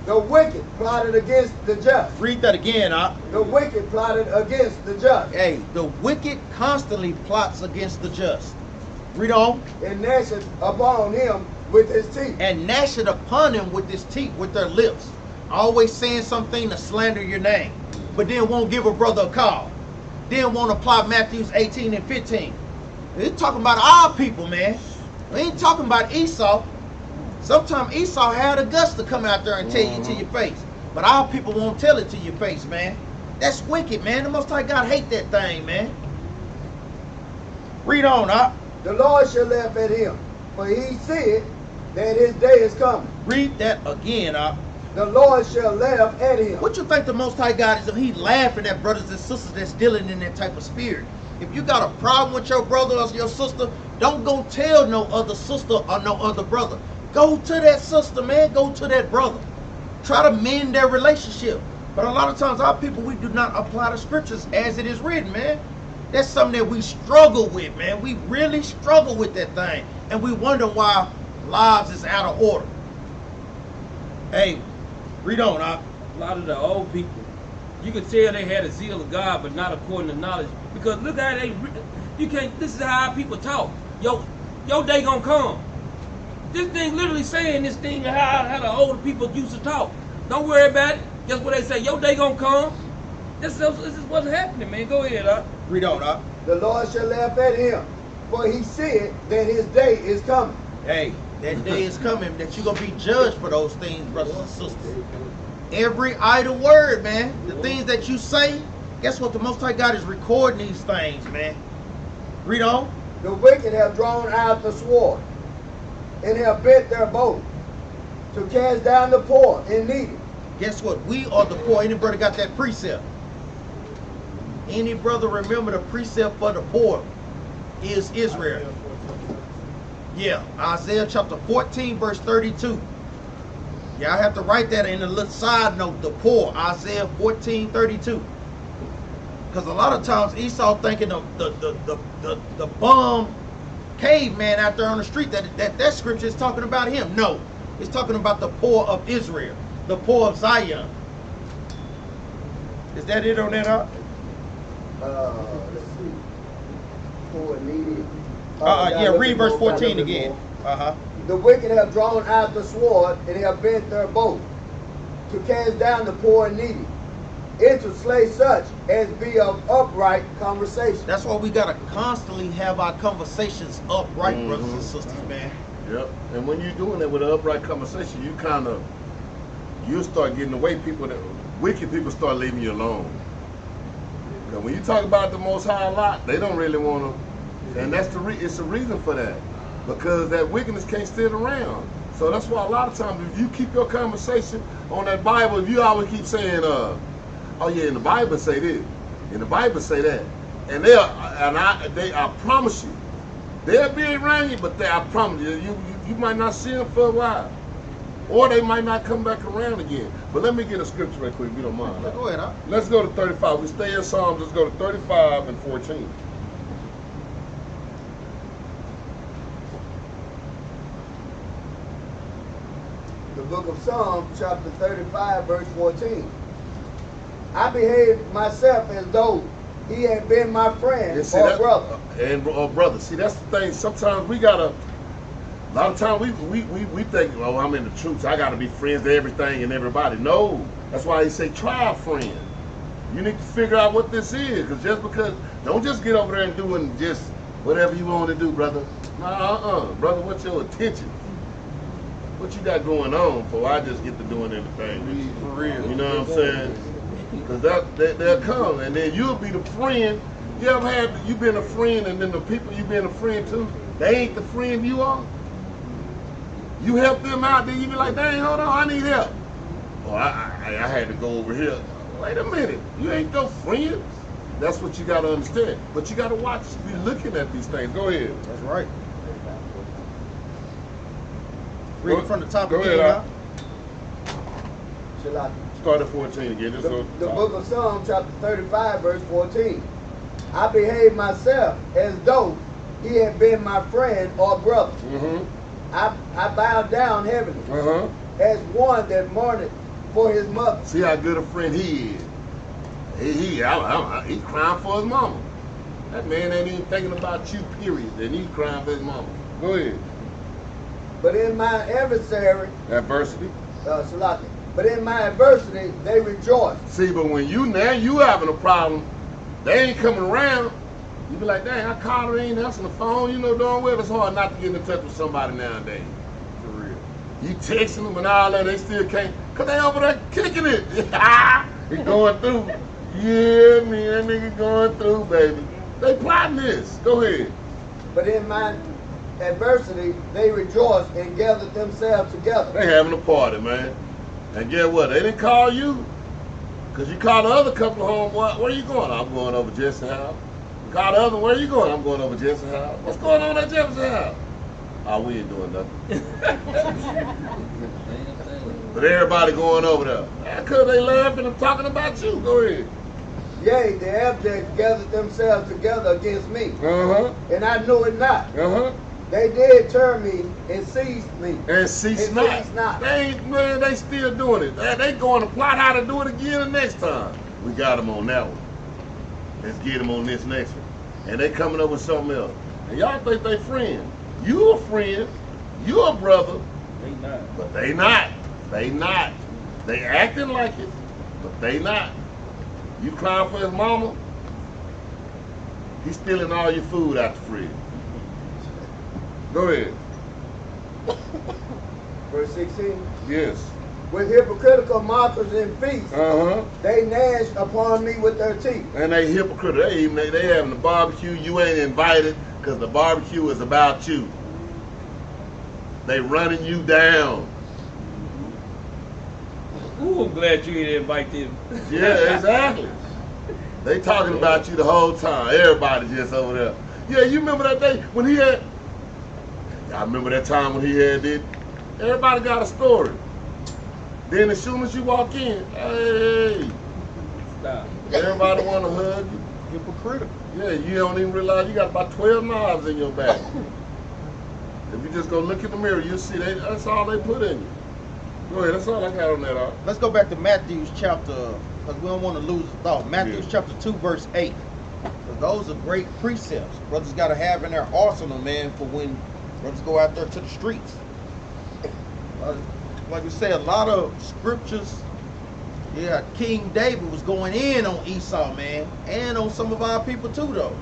The wicked plotted against the just. Read that again, up. The wicked plotted against the just. Hey, the wicked constantly plots against the just. Read on. And gnasheth upon him with his teeth. And gnasheth upon him with his teeth, with their lips. Always saying something to slander your name. But then won't give a brother a call. Then won't apply Matthews 18 and 15. We're talking about our people, man. We ain't talking about Esau. Sometimes Esau had the guts to come out there and tell you to your face. But our people won't tell it to your face, man. That's wicked, man. The Most High God hate that thing, man. Read on, up. The Lord shall laugh at him, for he said that his day is coming. Read that again, up. The Lord shall laugh at him. What you think the Most High God is? He laughing at brothers and sisters that's dealing in that type of spirit. If you got a problem with your brother or your sister, don't go tell no other sister or no other brother. Go to that sister, man. Go to that brother. Try to mend their relationship. But a lot of times our people, we do not apply the scriptures as it is written, man. That's something that we struggle with, man. We really struggle with that thing. And we wonder why lives is out of order. Hey, read on, huh? A lot of the old people, you could tell they had a zeal of God, but not according to knowledge. Because look how you can't, this is how our people talk. Your day gonna come. This thing literally saying this thing how the older people used to talk. Don't worry about it. Guess what they say? Your day gonna come. This is what's happening, man. Go ahead, huh? Read on, huh? The Lord shall laugh at him, for he said that his day is coming. Hey, that day is coming that you're going to be judged for those things, brothers and sisters. Every idle word, man. The things that you say, guess what? The Most High God is recording these things, man. Read on. The wicked have drawn out the sword, and have bent their bow to cast down the poor and needy. Guess what? We are the poor. Any brother got that precept? Any brother remember the precept for the poor is Israel. Yeah, Isaiah chapter 14, verse 32. Y'all have to write that in a little side note. The poor, Isaiah 14, 32. Because a lot of times Esau thinking of the bum caveman out there on the street that scripture is talking about him. No, it's talking about the poor of Israel, the poor of Zion. Is that it on that, huh? Let's see. Poor and needy. Yeah, read verse 14 again. The wicked have drawn out the sword and have bent their bow to cast down the poor and needy, and to slay such as be of upright conversation. That's why we gotta constantly have our conversations upright, brothers and sisters, man. Yep. And when you're doing it with an upright conversation, you start getting away. Wicked people start leaving you alone. Because when you talk about the Most High a lot, they don't really want to, and it's a reason for that. Because that wickedness can't sit around. So that's why a lot of times, if you keep your conversation on that Bible, if you always keep saying, oh yeah, in the Bible say this, in the Bible say that, and I promise you, they'll be around you, but I promise you might not see them for a while, or they might not come back around again. But let me get a scripture right quick, if you don't mind. Go ahead, huh? Let's go to 35. We stay in Psalms. Let's go to 35 and 14. The book of Psalms, chapter 35, verse 14. I behaved myself as though he had been my friend or brother. Or brother. See, that's the thing. Sometimes we gotta. A lot of times we think, oh, I'm in the troops. I gotta be friends to everything and everybody. No, that's why they say try a friend. You need to figure out what this is, because don't just get over there and doing just whatever you want to do, brother. Brother, what's your attention? What you got going on before I just get to doing anything? For real. You know what I'm saying? Because they'll come, and then you'll be the friend. You been a friend, and then the people you been a friend to, they ain't the friend you are. You help them out, then you be like, dang, hold on, I need help. Oh, I had to go over here. Wait a minute, you ain't no friends. That's what you got to understand. But you got to watch, be looking at these things. Go ahead. That's right. Read it from the top again. Go ahead, Start at 14 again. The book of Psalms, chapter 35, verse 14. I behaved myself as though he had been my friend or brother. I bowed down heavily as one that mourned for his mother. See how good a friend he is. He crying for his mama. That man ain't even thinking about you, period. And he's crying for his mama. Go ahead. But in my adversity, but in my adversity, they rejoice. See, but when you having a problem, they ain't coming around. You be like, dang, I called her, ain't answering the phone. You know darn well it's hard not to get in touch with somebody nowadays. For real. You texting them and all that, they still can't, because they over there kicking it. He going through. Yeah, man, nigga going through, baby. They plotting this. Go ahead. But in my adversity, they rejoice and gather themselves together. They having a party, man. And get what? They didn't call you? Because you called the other couple of homeboys. Where you going? I'm going over Jesse's house. You called the other one. Where you going? I'm going over Jesse's house. What's going on at Jesse's house? Oh, we ain't doing nothing. But everybody going over there. Because they laughing and talking about you. Go ahead. Yea, the abject gathered themselves together against me. And I knew it not. They did turn me and seized me. And cease not. They still doing it. They going to plot how to do it again the next time. We got them on that one. Let's get them on this next one. And they coming up with something else. And y'all think they friends. You a friend. You a brother. They not. But they not. They not. They acting like it, but they not. You crying for his mama, he's stealing all your food out the fridge. Go ahead. Verse 16. Yes. With hypocritical mockers and feasts, they gnash upon me with their teeth. And they hypocritical. They having a barbecue. You ain't invited because the barbecue is about you. They running you down. Ooh, I'm glad you didn't invite them. Yeah, exactly. They talking about you the whole time. Everybody just over there. Yeah, you remember that day when he had... I remember that time when he had it. Everybody got a story. Then as soon as you walk in, hey. Stop. Everybody want to hug you. Hypocritical. Yeah, you don't even realize you got about 12 knives in your back. If you just go look in the mirror, you'll see that's all they put in you. Go ahead, that's all I got on that. Let's go back to Matthew's chapter, because we don't want to lose the thought. Matthew's chapter 2, verse 8. Those are great precepts. Brothers got to have in their arsenal, man, for when brothers go out there to the streets. Like we say, a lot of scriptures Yeah, King David was going in on Esau, man, and on some of our people too, though.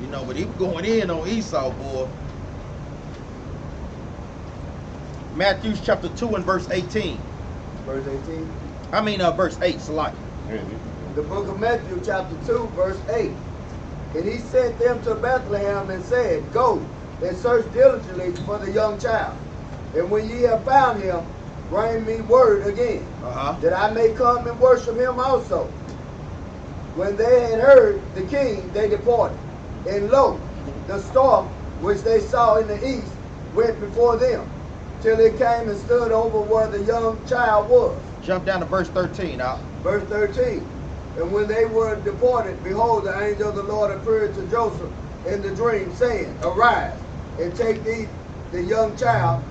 You know, but he was going in on Esau, boy. Matthew chapter 2 and verse 18. Verse 18? I mean, verse 8, Salaki. The book of Matthew chapter 2, verse 8. And he sent them to Bethlehem and said, Go and search diligently for the young child. And when ye have found him, bring me word again, that I may come and worship him also. When they had heard the king, they departed. And lo, the star which they saw in the east went before them, till it came and stood over where the young child was. Jump down to verse 13 now. Verse 13. And when they were departed, behold, the angel of the Lord appeared to Joseph in the dream, saying, Arise, and take thee the young child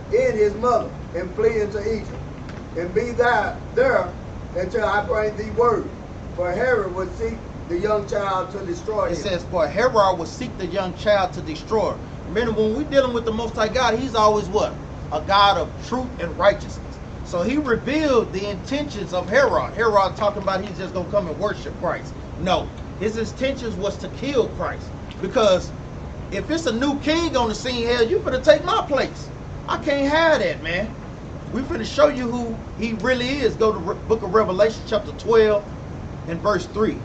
and his mother, and flee into Egypt. And be thou there until I bring thee word. For Herod would seek the young child to destroy him. It says, for Herod would seek the young child to destroy. Remember, when we're dealing with the Most High God, he's always what? A God of truth and righteousness. So he revealed the intentions of Herod. Herod talking about he's just going to come and worship Christ. No, his intentions was to kill Christ. Because if it's a new king on the scene here, you finna take my place. I can't have that, man. We finna show you who he really is. Go to book of Revelation chapter 12 and verse 3.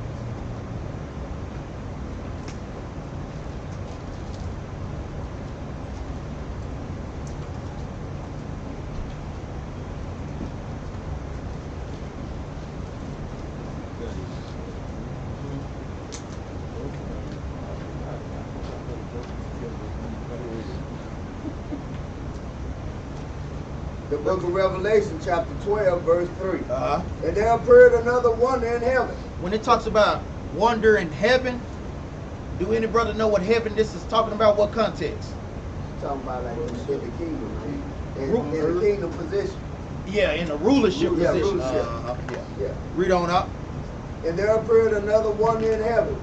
The book of Revelation, chapter 12, verse 3. And there appeared another wonder in heaven. When it talks about wonder in heaven, do any brother know what heaven this is talking about? What context? Talking about like in the kingdom. In the kingdom position. Yeah, in the rulership position. Rulership. Yeah. Read on up. And there appeared another wonder in heaven.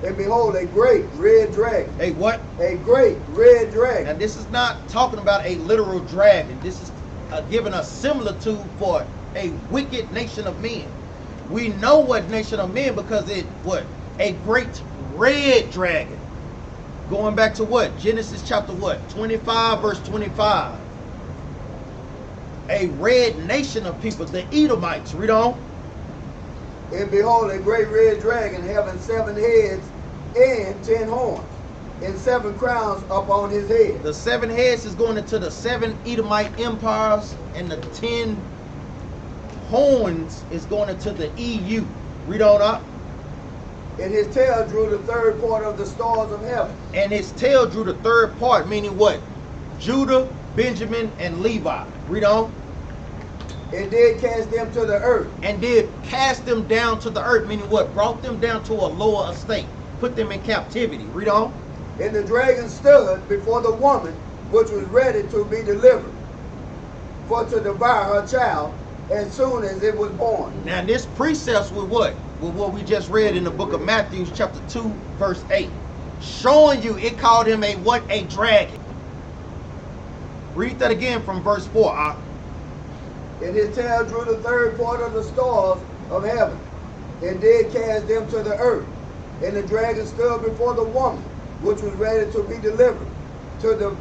And behold, a great red dragon. A what? A great red dragon. Now this is not talking about a literal dragon. This is giving a similitude for a wicked nation of men. We know what nation of men because it what? A great red dragon. Going back to what? Genesis chapter what? 25 verse 25. A red nation of people, the Edomites. Read on. And behold, a great red dragon having 7 heads and 10 horns, and 7 crowns upon his head. The 7 heads is going into the 7 Edomite empires, and the 10 horns is going into the EU. Read on up. And his tail drew the 3rd part of the stars of heaven. And his tail drew the 3rd part, meaning what? Judah, Benjamin, and Levi. Read on. And did cast them to the earth. And did cast them down to the earth, meaning what? Brought them down to a lower estate. Put them in captivity. Read on. And the dragon stood before the woman, which was ready to be delivered, for to devour her child as soon as it was born. Now this precepts with what? With what we just read in the book of Matthew chapter 2 verse 8. Showing you it called him a what? A dragon. Read that again from verse 4. And his tail drew the 3rd part of the stars of heaven, and did cast them to the earth. And the dragon stood before the woman, which was ready to be delivered, to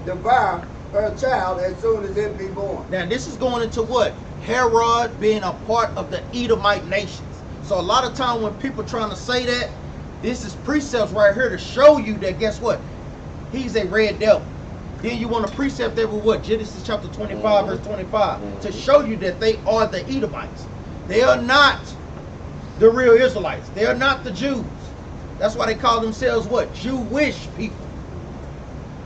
devour her child as soon as it be born. Now this is going into what? Herod being a part of the Edomite nations. So a lot of time when people trying to say that, this is precepts right here to show you that guess what? He's a red devil. Then you want to precept that with what? Genesis chapter 25 verse 25 to show you that they are the Edomites. They are not the real Israelites. They are not the Jews. That's why they call themselves what? Jewish people.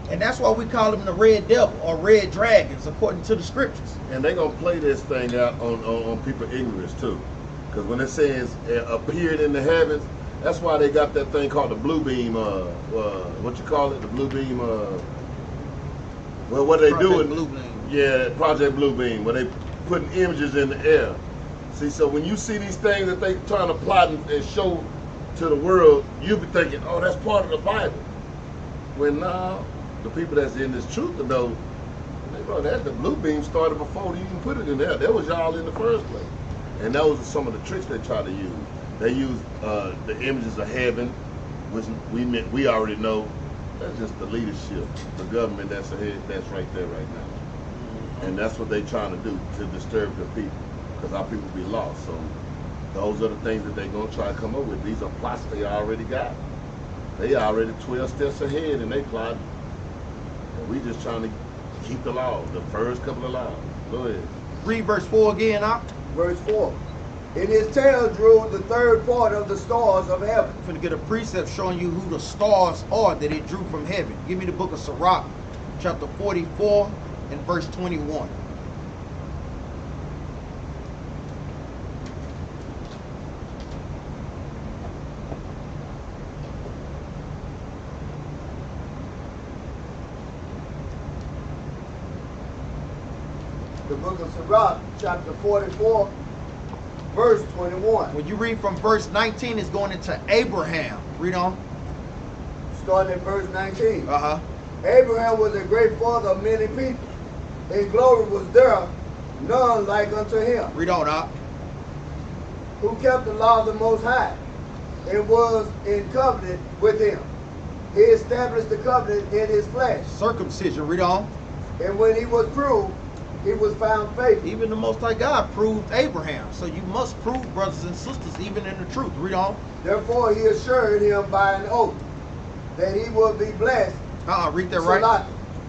And that's why we call them the red devil or red dragons according to the scriptures. And they're going to play this thing out on people's ignorance too. Because when it says appeared in the heavens, that's why they got that thing called the blue beam, what you call it? The blue beam, well, what they do Blue Beam. Yeah, Project Blue Beam, where they putting images in the air. See, so when you see these things that they trying to plot and show to the world, you be thinking, oh, that's part of the Bible. When now, the people that's in this truth, though, Bro, the blue beam started before you even put it in there. That was y'all in the first place. And those are some of the tricks they try to use. They use the images of heaven, which we already know. That's just the leadership, the government that's ahead, that's right there right now. And that's what they trying to do, to disturb the people, because our people be lost. So those are the things that they're going to try to come up with. These are plots they already got. They already 12 steps ahead and they plotting. And we just trying to keep the law, the first couple of laws. Go ahead. Read verse 4 again, Op. Verse 4. In his tail drew the third part of the stars of heaven. I'm finna get a precept showing you who the stars are that it drew from heaven. Give me the book of Sirach, chapter 44 and verse 21. The book of Sirach, chapter 44, verse 21. When you read from verse 19, it's going into Abraham. Read on. Starting at verse 19. Uh-huh. Abraham was a great father of many people. His glory was there, none like unto him. Read on, Op. Who kept the law of the Most High, and was in covenant with him. He established the covenant in his flesh. Circumcision. Read on. And when he was proved, he was found faithful. Even the Most High God proved Abraham. So you must prove, brothers and sisters, even in the truth. Read on. Therefore he assured him by an oath that he would be blessed. Read that right.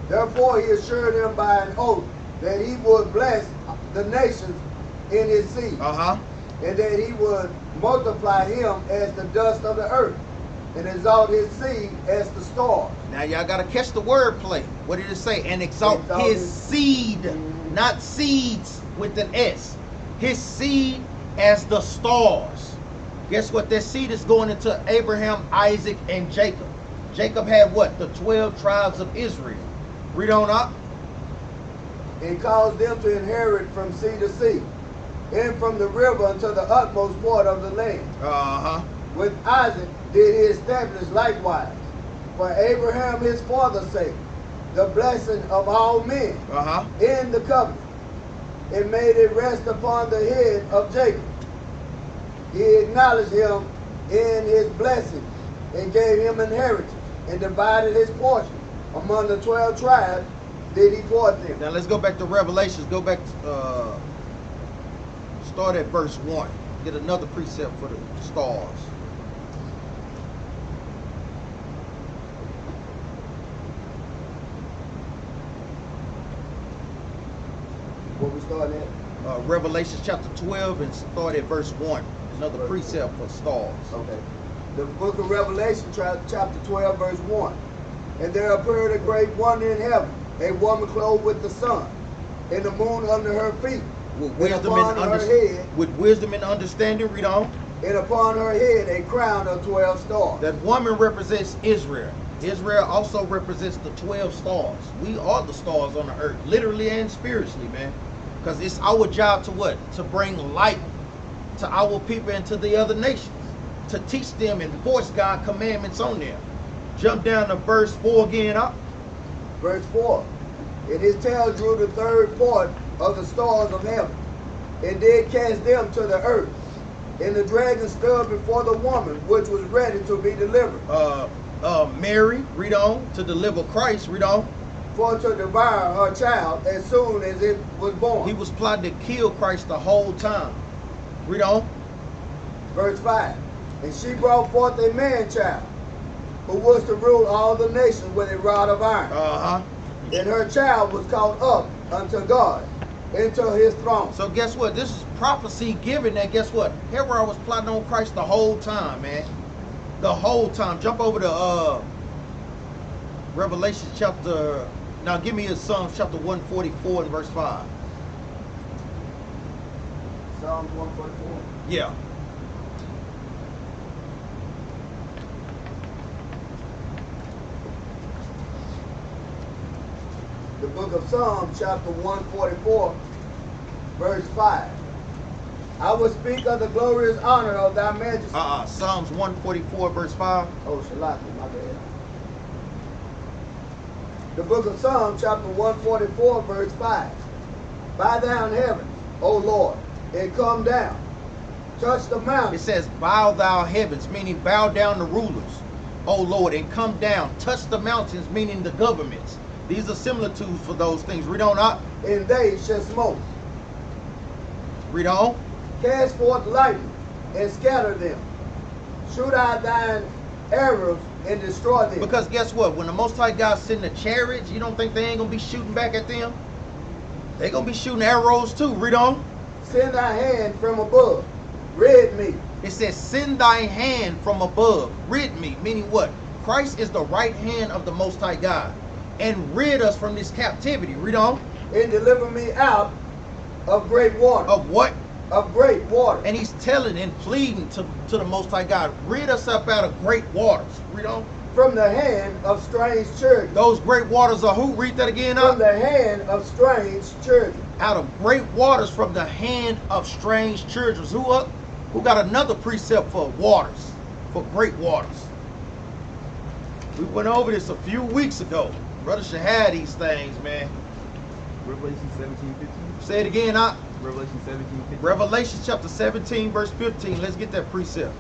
Therefore he assured him by an oath that he would bless the nations in his seed. And that he would multiply him as the dust of the earth, and exalt his seed as the stars. Now y'all gotta catch the word play. What did it say? And exalt his seed, not seeds with an S. His seed as the stars. Guess what? That seed is going into Abraham, Isaac, and Jacob. Jacob had what? The 12 tribes of Israel. Read on up. And caused them to inherit from sea to sea, and from the river unto the utmost part of the land. With Isaac did he establish likewise, for Abraham his father's sake, the blessing of all men in the covenant, and made it rest upon the head of Jacob. He acknowledged him in his blessing, and gave him inheritance, and divided his portion among the 12 tribes did he pour them. Now let's go back to Revelations. Go back start at verse 1. Get another precept for the stars. What we started at? Revelation chapter 12 and start at verse 1. Another precept for stars. Okay. The book of Revelation chapter 12 verse 1. And there appeared a great wonder in heaven, a woman clothed with the sun, and the moon under her feet, with wisdom and understanding. Read on. And upon her head a crown of 12 stars. That woman represents Israel. Israel also represents the 12 stars. We are the stars on the earth, literally and spiritually, man. Because it's our job to what? To bring light to our people and to the other nations. To teach them and force God's commandments on them. Jump down to verse 4 again up. Verse 4. And his tail drew the third part of the stars of heaven, and did cast them to the earth. And the dragon stood before the woman, which was ready to be delivered. Mary, read on, to deliver Christ, read on. For to devour her child as soon as it was born. He was plotting to kill Christ the whole time. Read on. Verse 5. And she brought forth a man-child, who was to rule all the nations with a rod of iron. And her child was caught up unto God, into his throne. So guess what? This is prophecy given that, guess what? Herod was plotting on Christ the whole time, man. The whole time. Jump over to Revelation chapter, now give me a Psalms chapter 144 and verse 5. Psalms 144? Yeah. The book of Psalms, chapter 144, verse 5. I will speak of the glorious honor of thy majesty. Psalms 144, verse 5. Oh, Shalaki, my bad. The book of Psalms, chapter 144, verse 5. Bow down heaven, O Lord, and come down. Touch the mountains. It says, bow thou heavens, meaning bow down the rulers, O Lord, and come down. Touch the mountains, meaning the governments. These are similitudes for those things. Read on up. And they shall smoke. Read on. Cast forth lightning and scatter them. Shoot out thine arrows and destroy them. Because guess what? When the Most High God send the chariots, you don't think they ain't going to be shooting back at them? They're going to be shooting arrows too. Read on. Send thy hand from above. Rid me. It says, send thy hand from above. Rid me. Meaning what? Christ is the right hand of the Most High God. And rid us from this captivity. Read on. And deliver me out of great water. Of what? Of great water. And he's telling and pleading to the Most High God, rid us up out of great waters. Read on. From the hand of strange children. Those great waters are who? Read that again. From the hand of strange children. Out of great waters, from the hand of strange children. Who got another precept for waters, for great waters? We went over this a few weeks ago. Brother should have these things, man. Revelation 17:15. Say it again, huh? Revelation 17:15. Revelation chapter 17, verse 15. Let's get that precept.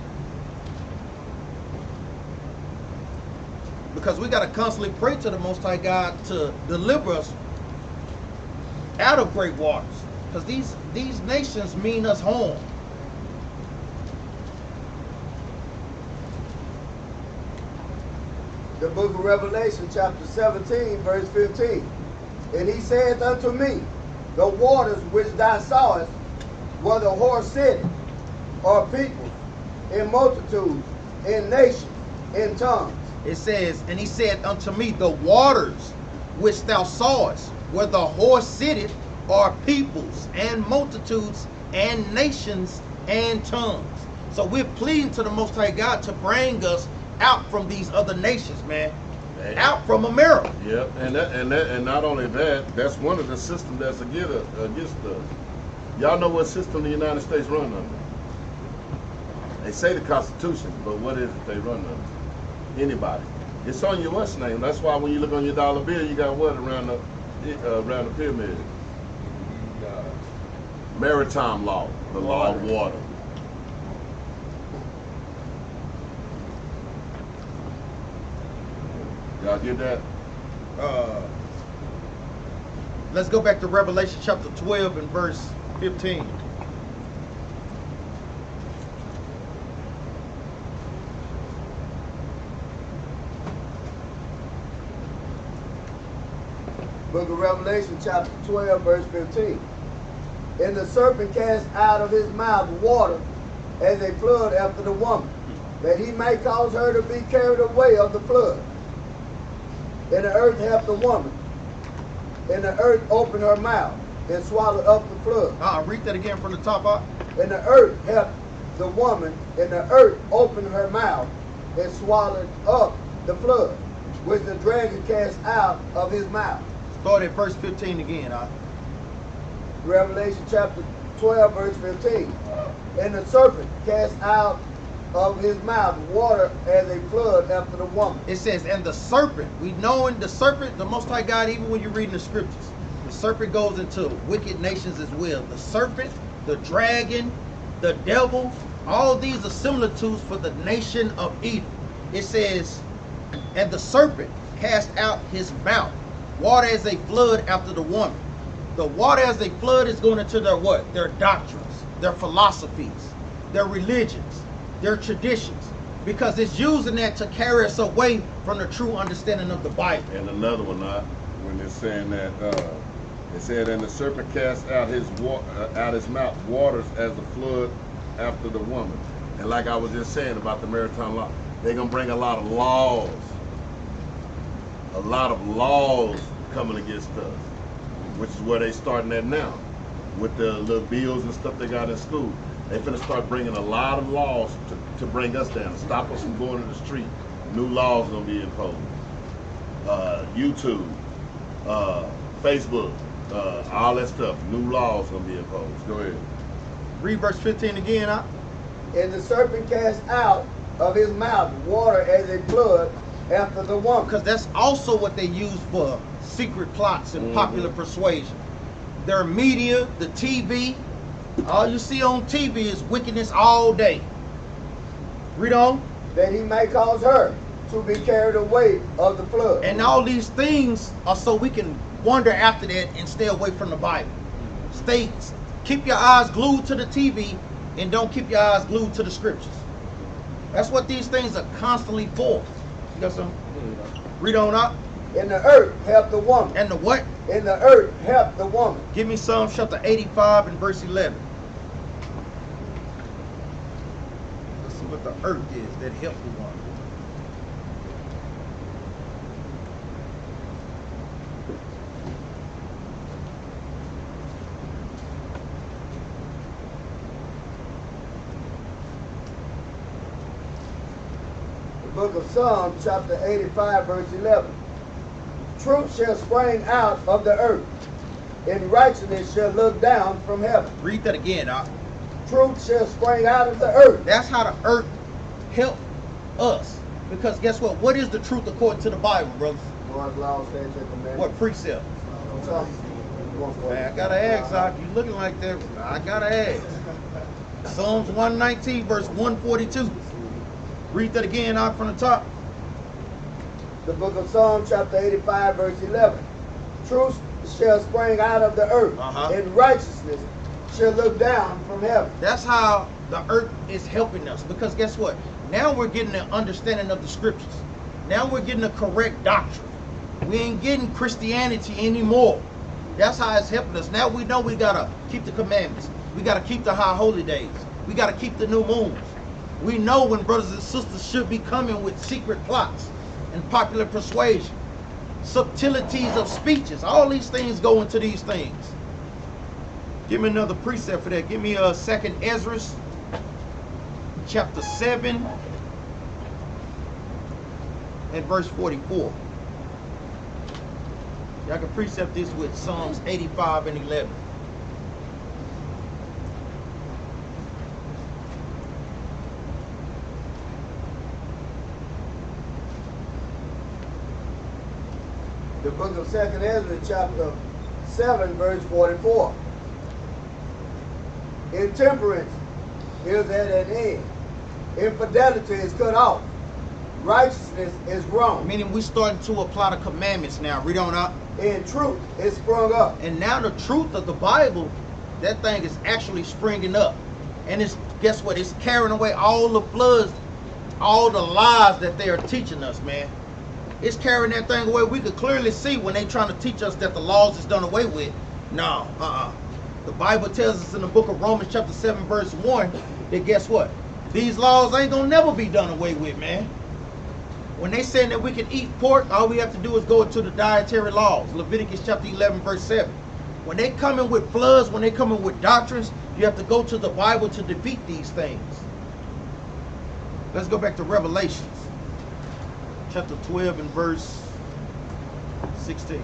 Because we got to constantly pray to the Most High God to deliver us out of great waters. Because these nations mean us harm. The book of Revelation, chapter 17, verse 15. And he saith unto me, the waters which thou sawest, where the horse sitteth, are peoples, in multitudes, in nations, in tongues. It says, and he said unto me, the waters which thou sawest, where the horse sitteth, are peoples, and multitudes, and nations, and tongues. So we're pleading to the Most High God to bring us out from these other nations, man. Out from America. Yep, and not only that, that's one of the systems that's against us. Y'all know what system the United States run under? They say the Constitution, but what is it they run under? Anybody. It's on your what's name. That's why when you look on your dollar bill, you got what around the pyramid? Maritime law, the law of water. Y'all get that? Let's go back to Revelation chapter 12 and verse 15. Book of Revelation, chapter 12, verse 15. And the serpent cast out of his mouth water as a flood after the woman, that he may cause her to be carried away of the flood. And the earth helped the woman, and the earth opened her mouth and swallowed up the flood. Read that again from the top up. And the earth helped the woman, and the earth opened her mouth and swallowed up the flood, which the dragon cast out of his mouth. Start at verse 15 again. Revelation chapter 12, verse 15. And the serpent cast out of his mouth water as a flood after the woman. It says, and the serpent, we knowing the serpent, the Most High God, even when you're reading the scriptures, the serpent goes into wicked nations as well. The serpent, the dragon, the devil, all these are similitudes for the nation of Edom. It says, and the serpent cast out his mouth, water as a flood after the woman. The water as a flood is going into their what? Their doctrines, their philosophies, their religions, their traditions, because it's using that to carry us away from the true understanding of the Bible. And another one, when they're saying that, it said, and the serpent cast out his mouth waters as a flood after the woman. And like I was just saying about the maritime law, they're gonna bring a lot of laws coming against us, which is where they starting at now, with the little bills and stuff they got in school. They finna start bringing a lot of laws to bring us down, to stop us from going to the street. New laws gonna be imposed. YouTube, Facebook, all that stuff. New laws gonna be imposed. Go ahead. Read verse 15 again. And the serpent cast out of his mouth water as a flood after the woman. Because that's also what they use for secret plots and popular persuasion. Their media, the TV, all you see on TV is wickedness all day. Read on. That he may cause her to be carried away of the flood. And all these things are so we can wander after that and stay away from the Bible. Keep your eyes glued to the TV and don't keep your eyes glued to the scriptures. That's what these things are constantly for. You got some? Read on up. In the earth help the woman. And the what? In the earth help the woman. Give me Psalm chapter 85 and verse 11. Let's see what the earth is that help the woman. Book of Psalms, chapter 85, verse 11. Truth shall spring out of the earth, and righteousness shall look down from heaven. Read that again, Doc. Truth shall spring out of the earth. That's how the earth help us. Because guess what? What is the truth according to the Bible, brothers? God's law, statutes, and commandments. What precept? Man, I gotta ask, Doc. You looking like that? I gotta ask. Psalms 119, verse 142. Read that again out from the top. The book of Psalms, chapter 85, verse 11. Truth shall spring out of the earth, and righteousness shall look down from heaven. That's how the earth is helping us. Because guess what? Now we're getting an understanding of the scriptures. Now we're getting a correct doctrine. We ain't getting Christianity anymore. That's how it's helping us. Now we know we gotta keep the commandments. We gotta keep the high holy days. We gotta keep the new moons. We know when brothers and sisters should be coming with secret plots and popular persuasion, subtleties of speeches. All these things go into these things. Give me another precept for that. Give me 2nd Esdras, chapter 7, and verse 44. Y'all can precept this with Psalms 85 and 11. The book of 2nd Ezra, chapter 7, verse 44. Intemperance is at an end. Infidelity is cut off. Righteousness is wrong. Meaning we starting to apply the commandments now. Read on up. And truth is sprung up. And now the truth of the Bible, that thing is actually springing up. And it's, guess what? It's carrying away all the floods, all the lies that they are teaching us, man. It's carrying that thing away. We could clearly see when they trying to teach us that the laws is done away with. No, The Bible tells us in the book of Romans chapter 7 verse 1 that guess what? These laws ain't gonna never be done away with, man. When they saying that we can eat pork, all we have to do is go into the dietary laws. Leviticus chapter 11 verse 7. When they come in with floods, when they come in with doctrines, you have to go to the Bible to defeat these things. Let's go back to Revelations. Chapter 12 and verse 16.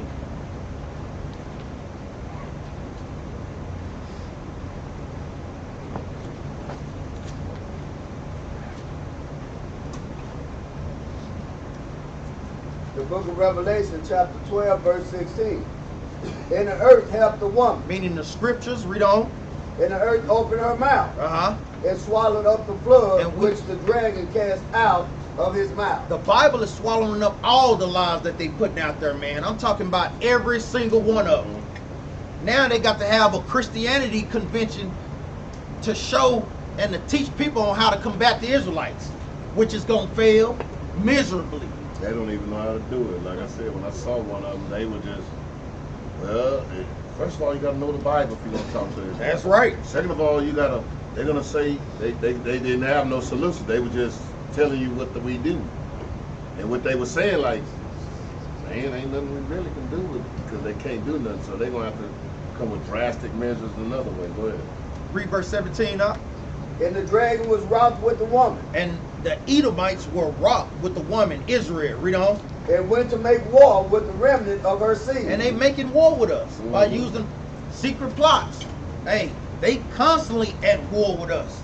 The book of Revelation, chapter 12, verse 16. And the earth helped the woman. Meaning the scriptures, read on. And the earth opened her mouth. And swallowed up the flood which the dragon cast out of his mouth. The Bible is swallowing up all the lies that they putting out there, man. I'm talking about every single one of them. Now they got to have a Christianity convention to show and to teach people on how to combat the Israelites, which is going to fail miserably. They don't even know how to do it. Like I said, when I saw one of them, they were just, well, first of all, you got to know the Bible if you're going to talk to them. That's right. Second of all, you got to, they're going to say they didn't have no solution. They were just telling you what we do. And what they were saying, like, man, ain't nothing we really can do with it because they can't do nothing. So they're going to have to come with drastic measures another way. Go ahead. Read verse 17 up. And the dragon was wroth with the woman. And the Edomites were wroth with the woman, Israel. Read on. And went to make war with the remnant of her seed. And they making war with us by using secret plots. Hey, they constantly at war with us.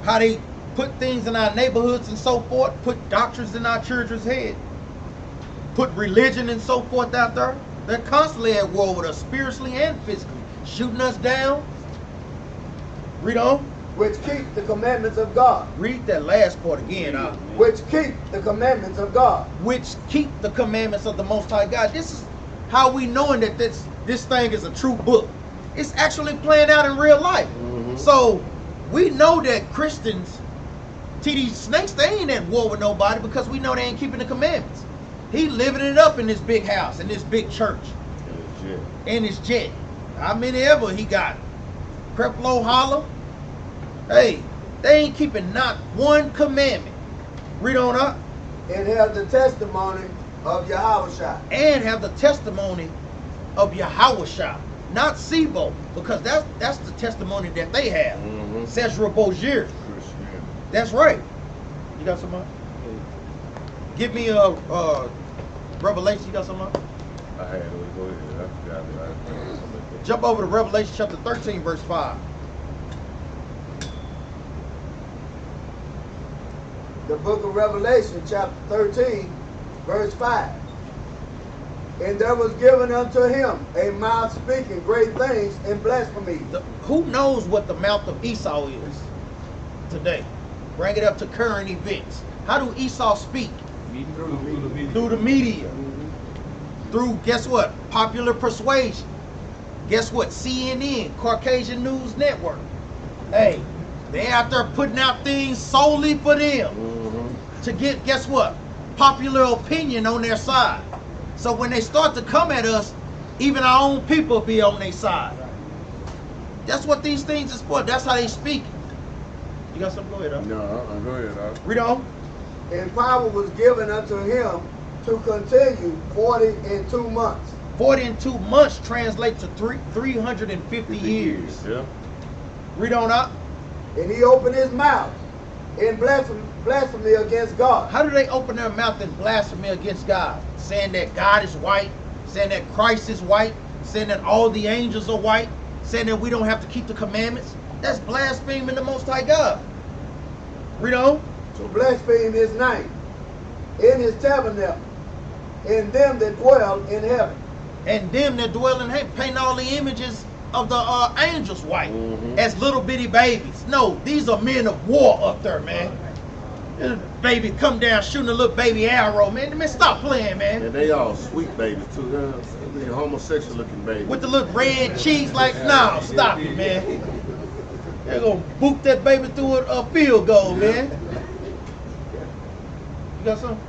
How they put things in our neighborhoods and so forth, put doctrines in our children's head, put religion and so forth out there. They're constantly at war with us, spiritually and physically, shooting us down. Read on. Which keep the commandments of God. Read that last part again. Which keep the commandments of God. Which keep the commandments of the Most High God. This is how we knowing that this thing is a true book. It's actually playing out in real life. So we know that Christians, these snakes, they ain't at war with nobody because we know they ain't keeping the commandments. He living it up in this big house, in this big church, in his jet. How many ever he got? Creflo Hollow. Hey, they ain't keeping not one commandment. Read on up. And have the testimony of Yahushua. And have the testimony of Yahushua. Not Sibo, because that's the testimony that they have. Says Jerubbaal. That's right. You got something? Give me a Revelation. You got something? I had it. Go ahead. I forgot it. Jump over to Revelation chapter 13, verse 5. The book of Revelation, chapter 13, verse 5. And there was given unto him a mouth speaking great things and blasphemy. Who knows what the mouth of Esau is today? Bring it up to current events. How do Esau speak? Through the media. Through, guess what? Popular persuasion. Guess what? CNN, Caucasian News Network. Hey, they out there putting out things solely for them to get, guess what? Popular opinion on their side. So when they start to come at us, even our own people be on their side. That's what these things is for. That's how they speak. You got something? Go ahead, No, go ahead, Read on. And power was given unto him to continue 42 months. 42 months translate to 350 years. Yeah. Read on up. And he opened his mouth in blasphemy against God. How do they open their mouth in blasphemy against God? Saying that God is white, saying that Christ is white, saying that all the angels are white, saying that we don't have to keep the commandments. That's blaspheming the Most High God. Read on. To blaspheme his name in his tabernacle, in them that dwell in heaven. And them that dwell in heaven, paint all the images of the angels white as little bitty babies. No, these are men of war up there, man. Baby come down shooting a little baby arrow, man. Man, stop playing, man. And they all sweet babies too. They're homosexual looking babies. With the little red cheeks, like, no, stop it, man. They're gonna boot that baby through a field goal, man. You got something?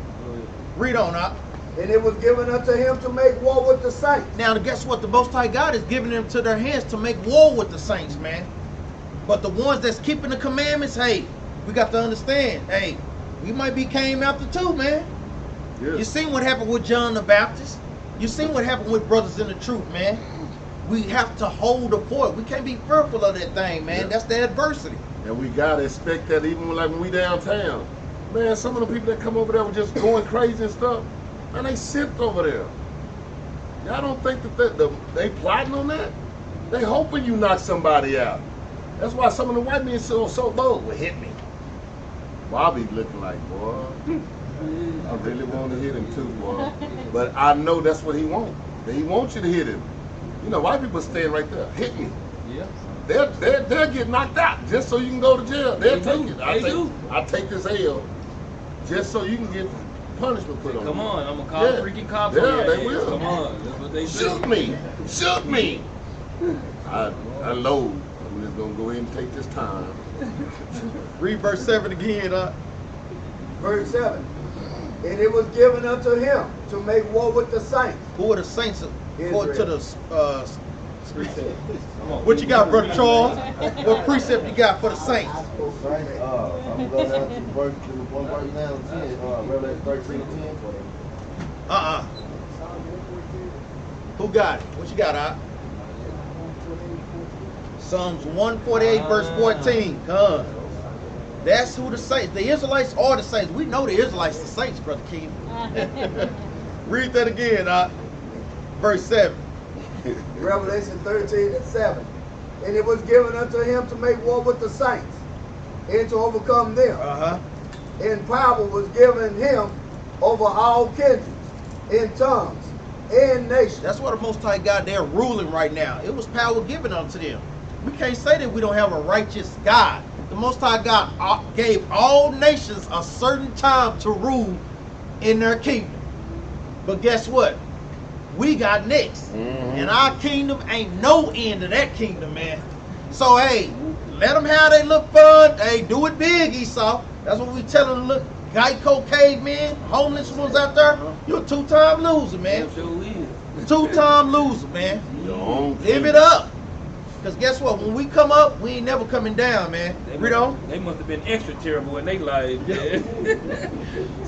Read on up. And it was given unto him to make war with the saints. Now, guess what? The Most High God is giving them to their hands to make war with the saints, man. But the ones that's keeping the commandments, hey, we got to understand, hey, we might be came after too, man. Yeah. You seen what happened with John the Baptist. You seen what happened with Brothers in the Truth, man. We have to hold the fort. We can't be fearful of that thing, man. Yeah. That's the adversity. And we got to expect that even when we downtown. Man, some of the people that come over there were just going crazy and stuff. Man, they sipped over there. Y'all don't think that they plotting on that? They hoping you knock somebody out. That's why some of the white men so bold. Well, hit me. Bobby looking like, boy, I really want to hit him too, boy. But I know that's what he wants. He wants you to hit him. You know, white people stand right there. Hit me. Yeah. They'll get knocked out just so you can go to jail. They'll take it. I take this L just so you can get punishment put on you. Come on, I'm gonna call freaking cops. Yeah, they will. Come on, that's what they say. Shoot me, shoot me. I load. I'm just gonna go ahead and take this time. Read verse 7 again, Verse 7. And it was given unto him to make war with the saints. Who are the saints according to the what you got, Brother Charles? What precept you got for the saints? I'm gonna go down to verse 1 now, 10, Revelation 13:10. Who got it? What you got, Psalms 148, verse 14. That's who the saints. The Israelites are the saints. We know the Israelites the saints, Brother King. Read that again, verse 7. Revelation 13:7. And it was given unto him to make war with the saints and to overcome them. And power was given him over all kindreds, in tongues, and nations. That's what the Most High God, they're ruling right now. It was power given unto them. We can't say that we don't have a righteous God. The Most High God gave all nations a certain time to rule in their kingdom. But guess what? We got next. And our kingdom ain't no end to that kingdom, man. So, hey, let them have their little fun. Hey, do it big, Esau. That's what we tell them. Look, Geico cavemen, homeless ones out there, you're a two-time loser, man. Two-time loser, man. Live it up. Because guess what? When we come up, we ain't never coming down, man. They must have been extra terrible in their life, man.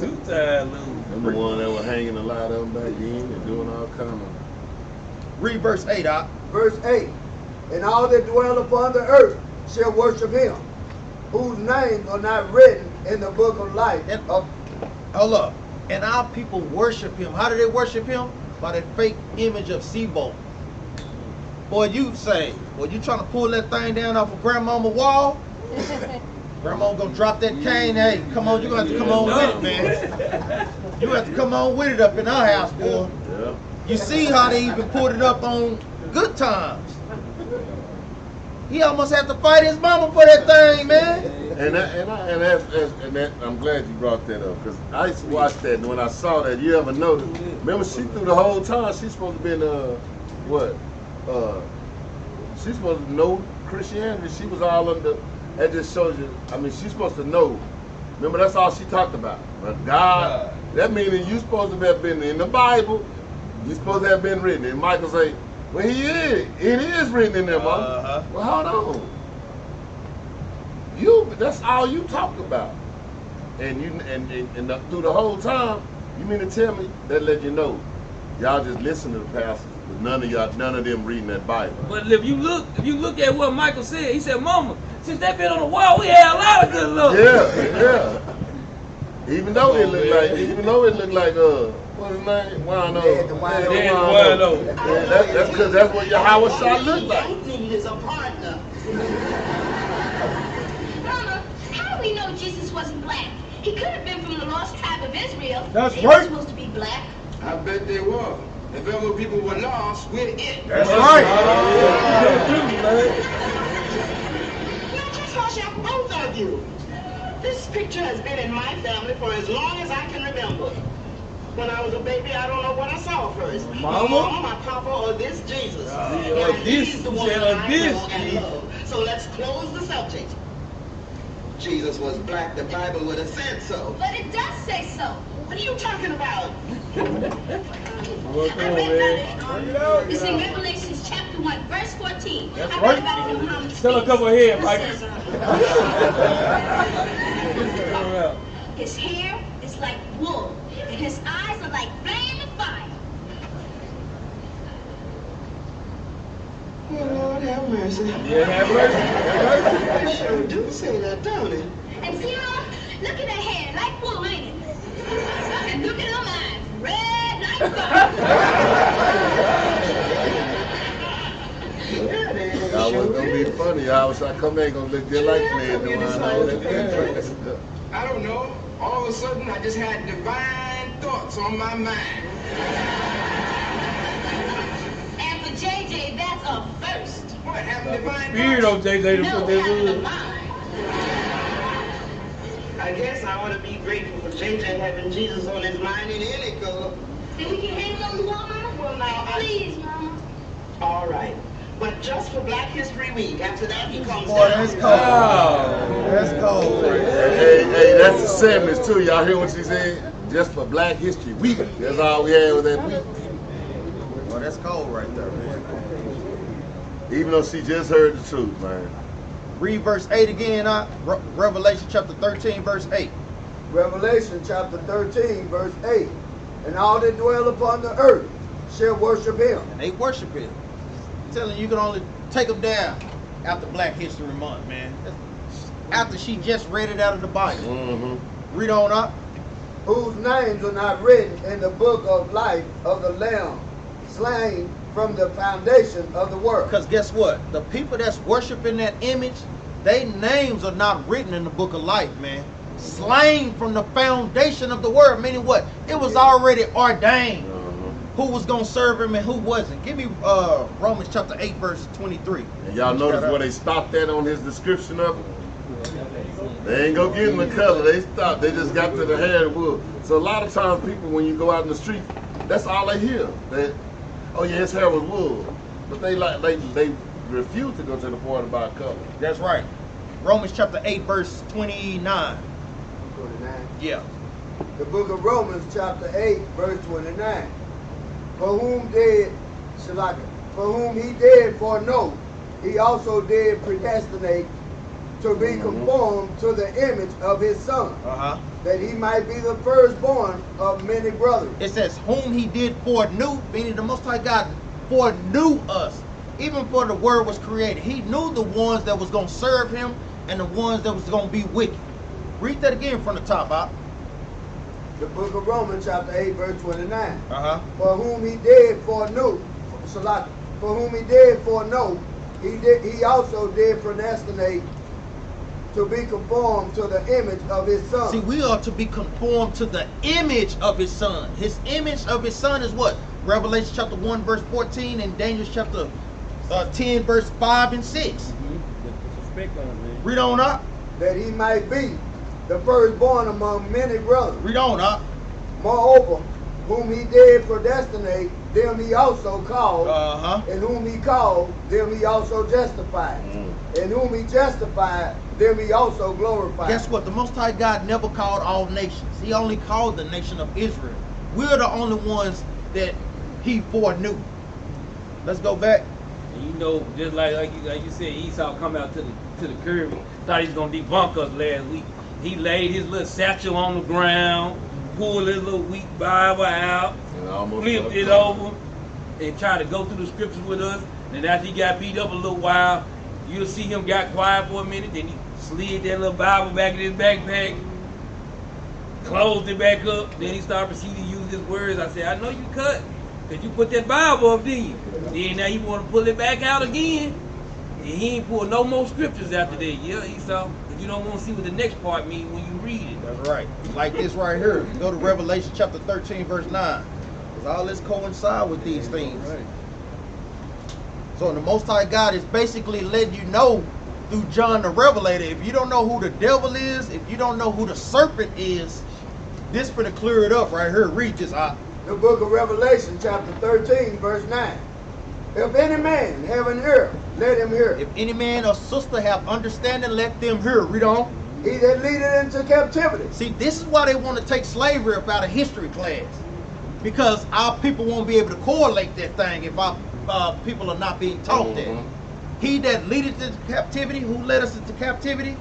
Two-time loser. I'm the one that was hanging a lot of them back in and doing all kind of. Read verse 8, Doc. Verse 8. And all that dwell upon the earth shall worship him, whose names are not written in the book of life. Hold up. And our people worship him. How do they worship him? By that fake image of Sebo. Boy, you say, boy, you trying to pull that thing down off of grandmama's wall? Grandma gonna drop that cane. Hey, come on, you gonna have to come on with it, man. You have to come on with it up in our house, boy. Yeah. You see how they even put it up on Good Times. He almost had to fight his mama for that thing, man. And I'm glad you brought that up, because I used to watch that, and when I saw that, you ever noticed? Remember, she through the whole time, she's supposed to be in she's supposed to know Christianity. She was all under. That just shows you. I mean, she's supposed to know. Remember, that's all she talked about. But God, that meaning you supposed to have been in the Bible. You supposed to have been written. And Michael say, well, it is written in there, Mama. Well, hold on. That's all you talk about. And through the whole time, you mean to tell me that let you know, y'all just listen to the passage, but none of them reading that Bible. But if you look at what Michael said, he said, Mama, since that been on the wall, we had a lot of good luck. Yeah. Even though it looked like what's his name? Wino. That's because that's what Yahweh shot looked like. Need is a partner. Mama, how do we know Jesus wasn't black? He could have been from the lost tribe of Israel. That's they right. were supposed to be black. I bet they were. If ever people were lost, we're it. That's right. Now just hush up, both of you. This picture has been in my family for as long as I can remember. When I was a baby, I don't know what I saw first. Mama? My mama, my papa, or this Jesus. Now, he's the one I know and love. So let's close the subject. Jesus was black, the Bible would have said so. But it does say so. What are you talking about? It's in Revelations chapter 1, verse 14. That's I right. read about Muhammad's Tell a couple here, Mike. His hair is like wool, and his eyes are like flame of fire. Oh, Lord have mercy. Yeah, have mercy. They sure do say that, don't it? And see, Mom, look at her hair, like wool, ain't it? And look at her eyes, red like fire. Y'all was gonna be funny. I come there gonna look just like Flair doing all that. I don't know. All of a sudden, I just had divine thoughts on my mind. And for JJ, that's a first. What happened to divine Beard on JJ to No, put that having a wood. mind. I guess I ought to be grateful for JJ having Jesus on his mind in any color. Then we can hang it on the wall, Mama? Well, now, Please, Mama. all right. But just for Black History Week. After that, he comes Boy, down. that's cold. That's cold. Hey, that's the 70s too. Y'all hear what she said? Just for Black History Week. That's all we had with that week. Well, that's cold right there, man. Even though she just heard the truth, man. Read verse 8 again, Revelation chapter 13, verse 8. Revelation chapter 13, verse 8. And all that dwell upon the earth shall worship him. And they worship him. I'm telling you can only take them down after Black History Month, man. After she just read it out of the Bible. Read on up. Whose names are not written in the book of life of the Lamb, slain from the foundation of the world. Because guess what? The people that's worshiping that image, Their names are not written in the book of life, man. Slain from the foundation of the world, meaning what? It was already ordained who was going to serve him and who wasn't. Give me Romans chapter 8, verse 23. And y'all notice where they stopped that on his description of it? They ain't gonna give him the color. They stopped. They just got to the hair and wool. So a lot of times people, when you go out in the street, that's all they hear. That, oh yeah, his hair was wool. But they refuse to go to the point about color. That's right. Romans chapter 8, verse 29. 29. Yeah. The book of Romans chapter 8, verse 29. For whom he did foreknow, he also did predestinate to be conformed to the image of his son, that he might be the firstborn of many brothers. It says, whom he did foreknew, meaning the Most High God foreknew us. Even before the word was created, he knew the ones that was going to serve him and the ones that was going to be wicked. Read that again from the top, Bob. The book of Romans chapter 8, verse 29. For whom he did foreknow, he also did predestinate to be conformed to the image of his son. See, we are to be conformed to the image of his son. His image of his son is what? Revelation chapter 1, verse 14, and Daniel chapter 10, verse 5 and 6. Read on up. That he might be the firstborn among many brothers. Read on up. Moreover, whom he did predestinate, them he also called. And whom he called, them he also justified. And whom he justified, them he also glorified. Guess what? The Most High God never called all nations. He only called the nation of Israel. We're the only ones that he foreknew. Let's go back. And you know, just like you said, Esau come out to the curb. Thought he was gonna debunk us last week. He laid his little satchel on the ground, pulled his little weak Bible out, flipped it over, and tried to go through the scriptures with us. And after he got beat up a little while, you'll see him got quiet for a minute, then he slid that little Bible back in his backpack, closed it back up, then he started proceeding to use his words. I said, I know you cut, because you put that Bible up, didn't you? Then now you want to pull it back out again, and he ain't pulled no more scriptures after that. Yeah, Esau, but you don't want to see what the next part means when you read it. That's right. Like this right here. Go to Revelation chapter 13, verse 9. Because all this coincide with these things. Right. So the Most High God is basically letting you know through John the Revelator, if you don't know who the devil is, if you don't know who the serpent is, this for to clear it up right here. Read this out. The book of Revelation, chapter 13, verse 9. If any man have an ear, let him hear. If any man or sister have understanding, let them hear. Read on. He that leadeth into captivity. See, this is why they want to take slavery up out of history class. Because our people won't be able to correlate that thing if our people are not being taught that. He that leadeth into captivity, who led us into captivity?